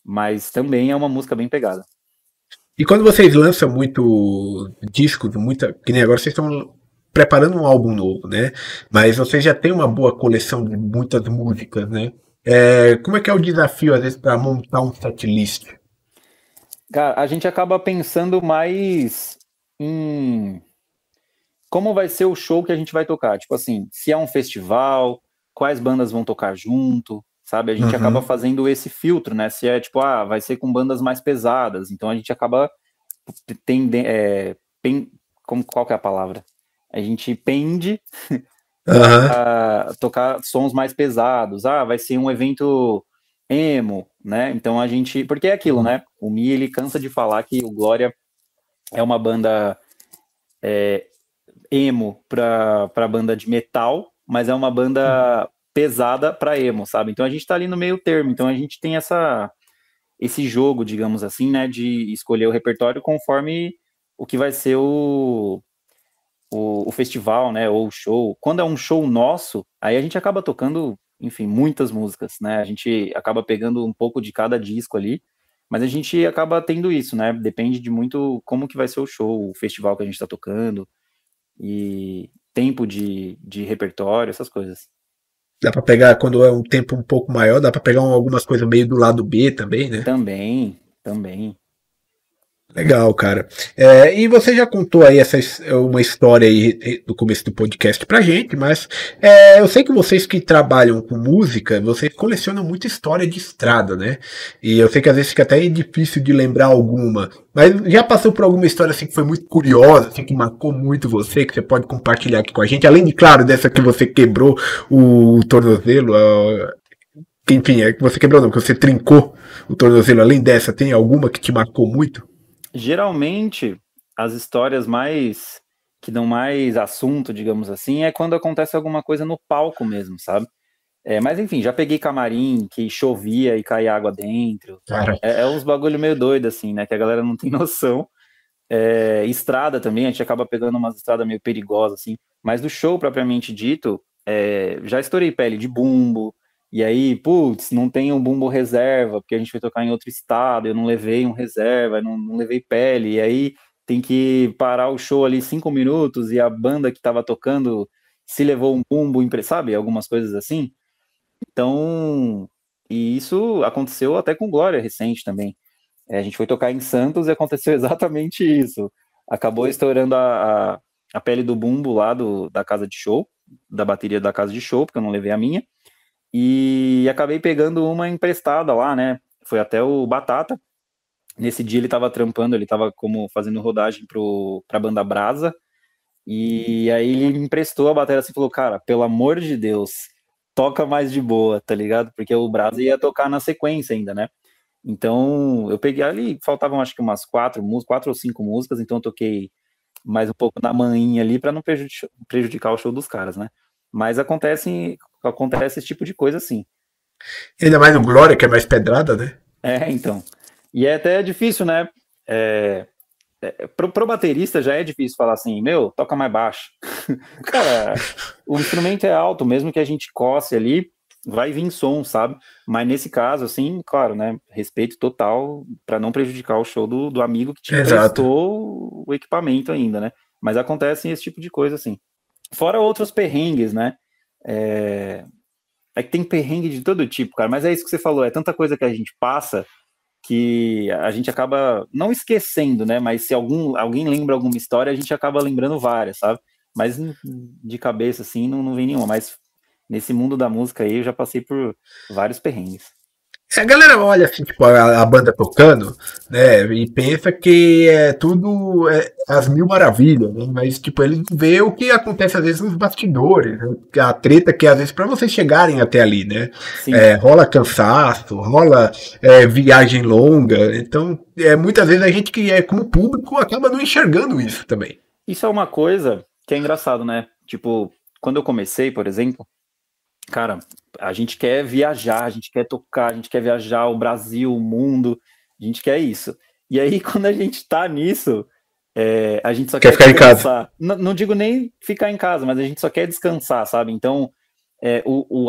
Mas também é uma música bem pegada. E quando vocês lançam muito discos, que nem agora vocês estão preparando um álbum novo, né? Mas vocês já têm uma boa coleção de muitas músicas, né? Como é que é o desafio, às vezes, para montar um setlist? Cara, a gente acaba pensando mais em como vai ser o show que a gente vai tocar. Tipo assim, se é um festival, quais bandas vão tocar junto, sabe? A gente acaba fazendo esse filtro, né? Se é tipo, vai ser com bandas mais pesadas, então a gente acaba qual que é a palavra? A gente pende a tocar sons mais pesados. Vai ser um evento emo, né? Então a gente... Porque é aquilo, né? O Mi, ele cansa de falar que o Glória é uma banda emo pra banda de metal, mas é uma banda pesada pra emo, sabe? Então a gente tá ali no meio termo. Então a gente tem esse jogo, digamos assim, né? De escolher o repertório conforme o que vai ser o festival, né? Ou o show. Quando é um show nosso, aí a gente acaba tocando, enfim, muitas músicas, né? A gente acaba pegando um pouco de cada disco ali, mas a gente acaba tendo isso, né? Depende de muito como que vai ser o show, o festival que a gente tá tocando, e tempo de repertório, essas coisas. Dá pra pegar, quando é um tempo um pouco maior, dá pra pegar algumas coisas meio do lado B também, né? Também. Legal, cara. E você já contou aí uma história aí no começo do podcast pra gente, mas eu sei que vocês que trabalham com música, vocês colecionam muita história de estrada, né? E eu sei que às vezes fica até difícil de lembrar alguma. Mas já passou por alguma história assim que foi muito curiosa, assim, que marcou muito você, que você pode compartilhar aqui com a gente? Além de, claro, dessa que você quebrou o tornozelo, enfim, que você quebrou não, que você trincou o tornozelo. Além dessa, tem alguma que te marcou muito? Geralmente, as histórias que dão mais assunto, digamos assim, é quando acontece alguma coisa no palco mesmo, sabe? Mas enfim, já peguei camarim que chovia e caía água dentro. É uns bagulho meio doido, assim, né? Que a galera não tem noção. Estrada também, a gente acaba pegando umas estradas meio perigosas, assim. Mas do show, propriamente dito, já estourei pele de bumbo. E aí, putz, não tem um bumbo reserva, porque a gente foi tocar em outro estado, eu não levei um reserva, não levei pele. E aí tem que parar o show ali 5 minutos e a banda que tava tocando se levou um bumbo, sabe? Algumas coisas assim. Então, e isso aconteceu até com Glória recente também. A gente foi tocar em Santos e aconteceu exatamente isso. Acabou estourando a pele do bumbo lá da casa de show, da bateria da casa de show, porque eu não levei a minha. E acabei pegando uma emprestada lá, né? Foi até o Batata. Nesse dia ele tava trampando, ele tava como fazendo rodagem pra banda Brasa. E aí ele me emprestou a bateria assim e falou, cara, pelo amor de Deus, toca mais de boa, tá ligado? Porque o Brasa ia tocar na sequência ainda, né? Então eu peguei ali, faltavam acho que umas 4 ou 5 músicas, então eu toquei mais um pouco na manhinha ali pra não prejudicar o show dos caras, né? Mas acontece esse tipo de coisa assim. Ainda mais no Glória, que é mais pedrada, né? Então. E é até difícil, né? Pro baterista já é difícil falar assim, toca mais baixo. Cara, o instrumento é alto, mesmo que a gente coce ali, vai vir som, sabe? Mas nesse caso, assim, claro, né? Respeito total para não prejudicar o show do amigo que te emprestou o equipamento ainda, né? Mas acontece esse tipo de coisa, assim. Fora outros perrengues, né? É que tem perrengue de todo tipo, cara, mas é isso que você falou, é tanta coisa que a gente passa que a gente acaba não esquecendo, né, mas se alguém lembra alguma história, a gente acaba lembrando várias, sabe? Mas de cabeça, assim, não vem nenhuma, mas nesse mundo da música aí eu já passei por vários perrengues. A galera olha assim, tipo, a banda tocando, né, e pensa que é tudo as mil maravilhas, né, mas, tipo, eles vê o que acontece às vezes nos bastidores, né, a treta que às vezes para vocês chegarem até ali, né, rola cansaço, rola viagem longa, então, muitas vezes a gente que como público acaba não enxergando isso também. Isso é uma coisa que é engraçado, né, tipo, quando eu comecei, por exemplo, cara, a gente quer viajar, a gente quer tocar, a gente quer viajar o Brasil, o mundo, a gente quer isso. E aí, quando a gente tá nisso, a gente só quer ficar descansar. Em casa. Não digo nem ficar em casa, mas a gente só quer descansar, sabe? Então,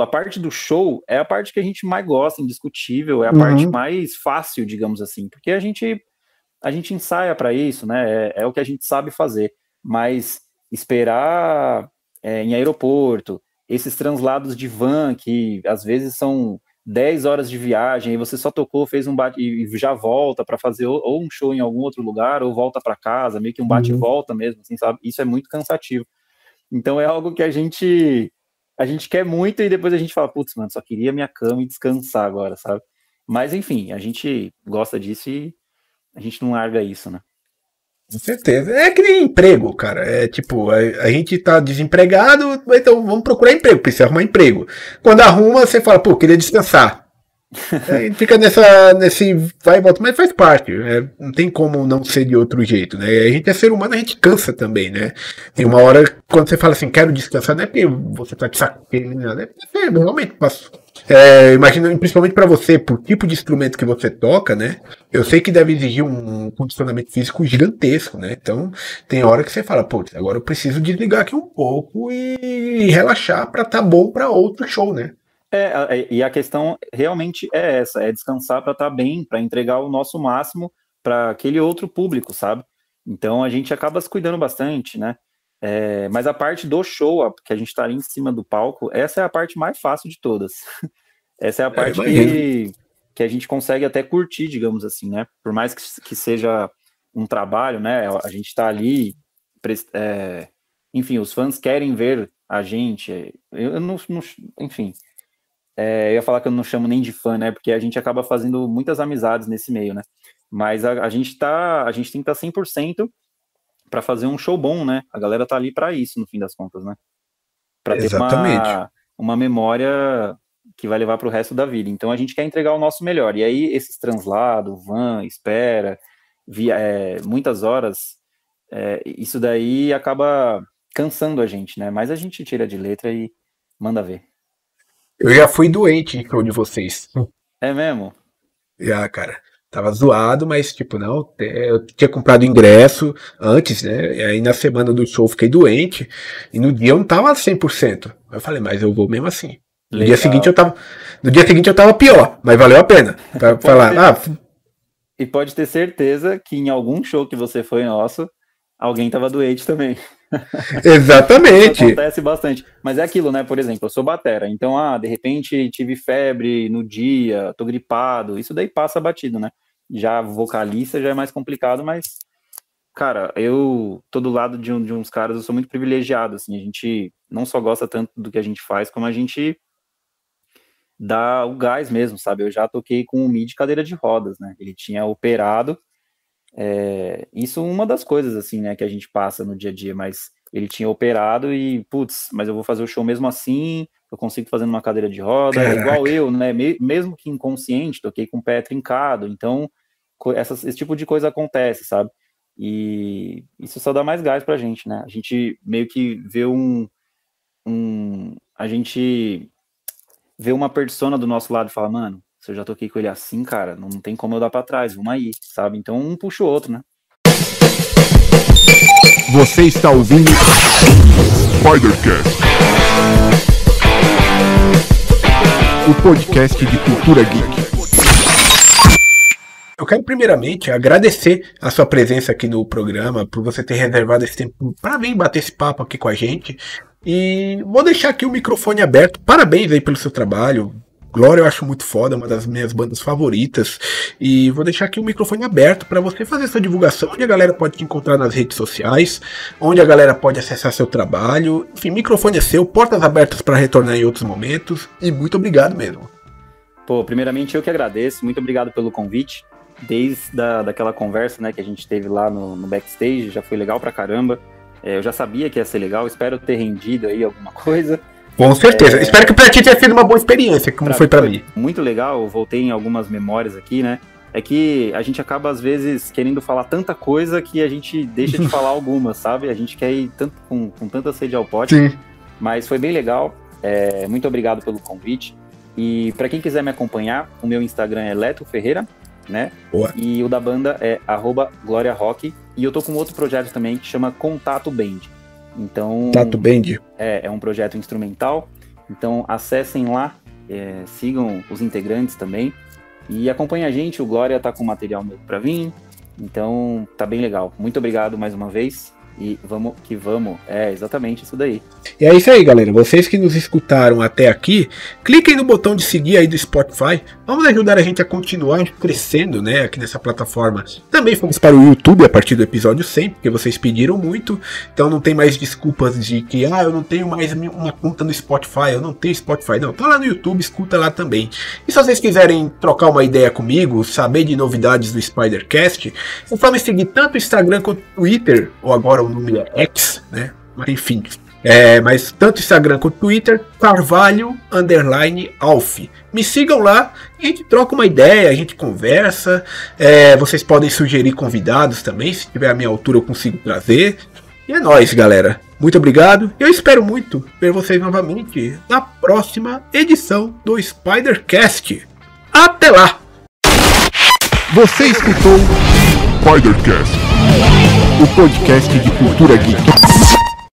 a parte do show é a parte que a gente mais gosta, indiscutível, é a parte mais fácil, digamos assim, porque a gente ensaia para isso, né? É o que a gente sabe fazer, mas esperar em aeroporto, esses translados de van, que às vezes são 10 horas de viagem, e você só tocou, fez um bate e já volta para fazer ou um show em algum outro lugar, ou volta para casa, meio que um bate e volta mesmo, assim, sabe? Isso é muito cansativo. Então é algo que a gente quer muito e depois a gente fala, putz, mano, só queria minha cama e descansar agora, sabe? Mas enfim, a gente gosta disso e a gente não larga isso, né? Com certeza. É que nem emprego, cara. É tipo, a gente tá desempregado, então vamos procurar emprego, precisa arrumar emprego. Quando arruma, você fala, pô, queria descansar. Aí fica nesse vai e volta, mas faz parte. Não tem como não ser de outro jeito, né? A gente é ser humano, a gente cansa também, né? Tem uma hora, quando você fala assim, quero descansar, não é porque você tá de saco cheio, não é porque você realmente passou. Imagina, principalmente para você, por tipo de instrumento que você toca, né? Eu sei que deve exigir um condicionamento físico gigantesco, né? Então, tem hora que você fala, pô, agora eu preciso desligar aqui um pouco e relaxar para tá bom para outro show, né? E a questão realmente é essa, é descansar para estar bem, para entregar o nosso máximo para aquele outro público, sabe? Então a gente acaba se cuidando bastante, né? Mas a parte do show, que a gente tá ali em cima do palco, essa é a parte mais fácil de todas. Essa é a parte que a gente consegue até curtir, digamos assim, né? Por mais que seja um trabalho, né? A gente tá ali, enfim, os fãs querem ver a gente. Eu não enfim, eu ia falar que eu não chamo nem de fã, né? Porque a gente acaba fazendo muitas amizades nesse meio, né? Mas a gente tem que estar 100% para fazer um show bom, né? A galera tá ali para isso, no fim das contas, né? Para ter uma memória que vai levar para o resto da vida. Então a gente quer entregar o nosso melhor. E aí esses translado, van, espera, muitas horas, isso daí acaba cansando a gente, né? Mas a gente tira de letra e manda ver. Eu já fui doente em show de vocês. É mesmo? Já, cara. Tava zoado, mas tipo, não, eu tinha comprado ingresso antes, né? E aí na semana do show fiquei doente. E no dia eu não tava 100%. Eu falei, mas eu vou mesmo assim. No dia seguinte eu tava pior, mas valeu a pena. Pra falar, E pode ter certeza que em algum show que você foi nosso, alguém tava doente também. Exatamente. Isso acontece bastante. Mas é aquilo, né? Por exemplo, eu sou batera, então, de repente tive febre no dia, tô gripado, isso daí passa batido, né? Já vocalista já é mais complicado, mas, cara, eu tô do lado de uns caras, eu sou muito privilegiado, assim, a gente não só gosta tanto do que a gente faz, como a gente dá o gás mesmo, sabe? Eu já toquei com o Mi de cadeira de rodas, né? Ele tinha operado, isso é uma das coisas, assim, né, que a gente passa no dia a dia, mas ele tinha operado e, putz, mas eu vou fazer o show mesmo assim, eu consigo fazer numa cadeira de roda, igual eu, né, mesmo que inconsciente, toquei com o pé trincado, então esse tipo de coisa acontece, sabe? E isso só dá mais gás pra gente, né? A gente meio que vê a gente vê uma persona do nosso lado e fala, mano, se eu já toquei com ele assim, cara, não tem como eu dar pra trás, vamos aí, sabe? Então um puxa o outro, né? Você está ouvindo Spidercast, o podcast de cultura geek. Eu quero primeiramente agradecer a sua presença aqui no programa, por você ter reservado esse tempo para vir bater esse papo aqui com a gente. E vou deixar aqui o microfone aberto. Parabéns aí pelo seu trabalho. Glória eu acho muito foda, uma das minhas bandas favoritas. E vou deixar aqui o microfone aberto para você fazer sua divulgação, onde a galera pode te encontrar nas redes sociais, onde a galera pode acessar seu trabalho. Enfim, microfone é seu, portas abertas para retornar em outros momentos. E muito obrigado mesmo. Pô, primeiramente eu que agradeço, muito obrigado pelo convite. Desde daquela conversa, né, que a gente teve lá no backstage, já foi legal pra caramba. Eu já sabia que ia ser legal, espero ter rendido aí alguma coisa. Com certeza. Espero que pra ti tenha sido uma boa experiência, como foi pra mim. Muito legal, eu voltei em algumas memórias aqui, né? É que a gente acaba, às vezes, querendo falar tanta coisa que a gente deixa de falar algumas, sabe? A gente quer ir com tanta sede ao pote. Sim. Mas foi bem legal. Muito obrigado pelo convite. E pra quem quiser me acompanhar, o meu Instagram é Leto Ferreira, né? Boa. E o da banda é @gloriarock. E eu tô com outro projeto também que chama Contato Band. Então, Tato Band. É um projeto instrumental, então acessem lá, sigam os integrantes também e acompanhem a gente, o Glória tá com material novo pra vir, então tá bem legal. Muito obrigado mais uma vez e vamos que vamos, exatamente isso daí. E é isso aí, galera, vocês que nos escutaram até aqui, cliquem no botão de seguir aí do Spotify, vamos ajudar a gente a continuar crescendo, né, aqui nessa plataforma. Também fomos para o YouTube a partir do episódio 100, porque vocês pediram muito, então não tem mais desculpas de que, eu não tenho mais uma conta no Spotify, eu não tenho Spotify, não, tá lá no YouTube, escuta lá também. E se vocês quiserem trocar uma ideia comigo, saber de novidades do Spidercast, é só me seguir tanto no Instagram quanto no Twitter, ou agora o nome é X, né, mas enfim... mas tanto Instagram quanto Twitter, Carvalho_Alf. Me sigam lá, a gente troca uma ideia, a gente conversa. Vocês podem sugerir convidados também, se tiver a minha altura eu consigo trazer. E é nóis, galera. Muito obrigado. Eu espero muito ver vocês novamente na próxima edição do Spidercast. Até lá! Você escutou Spidercast, o podcast de cultura geek.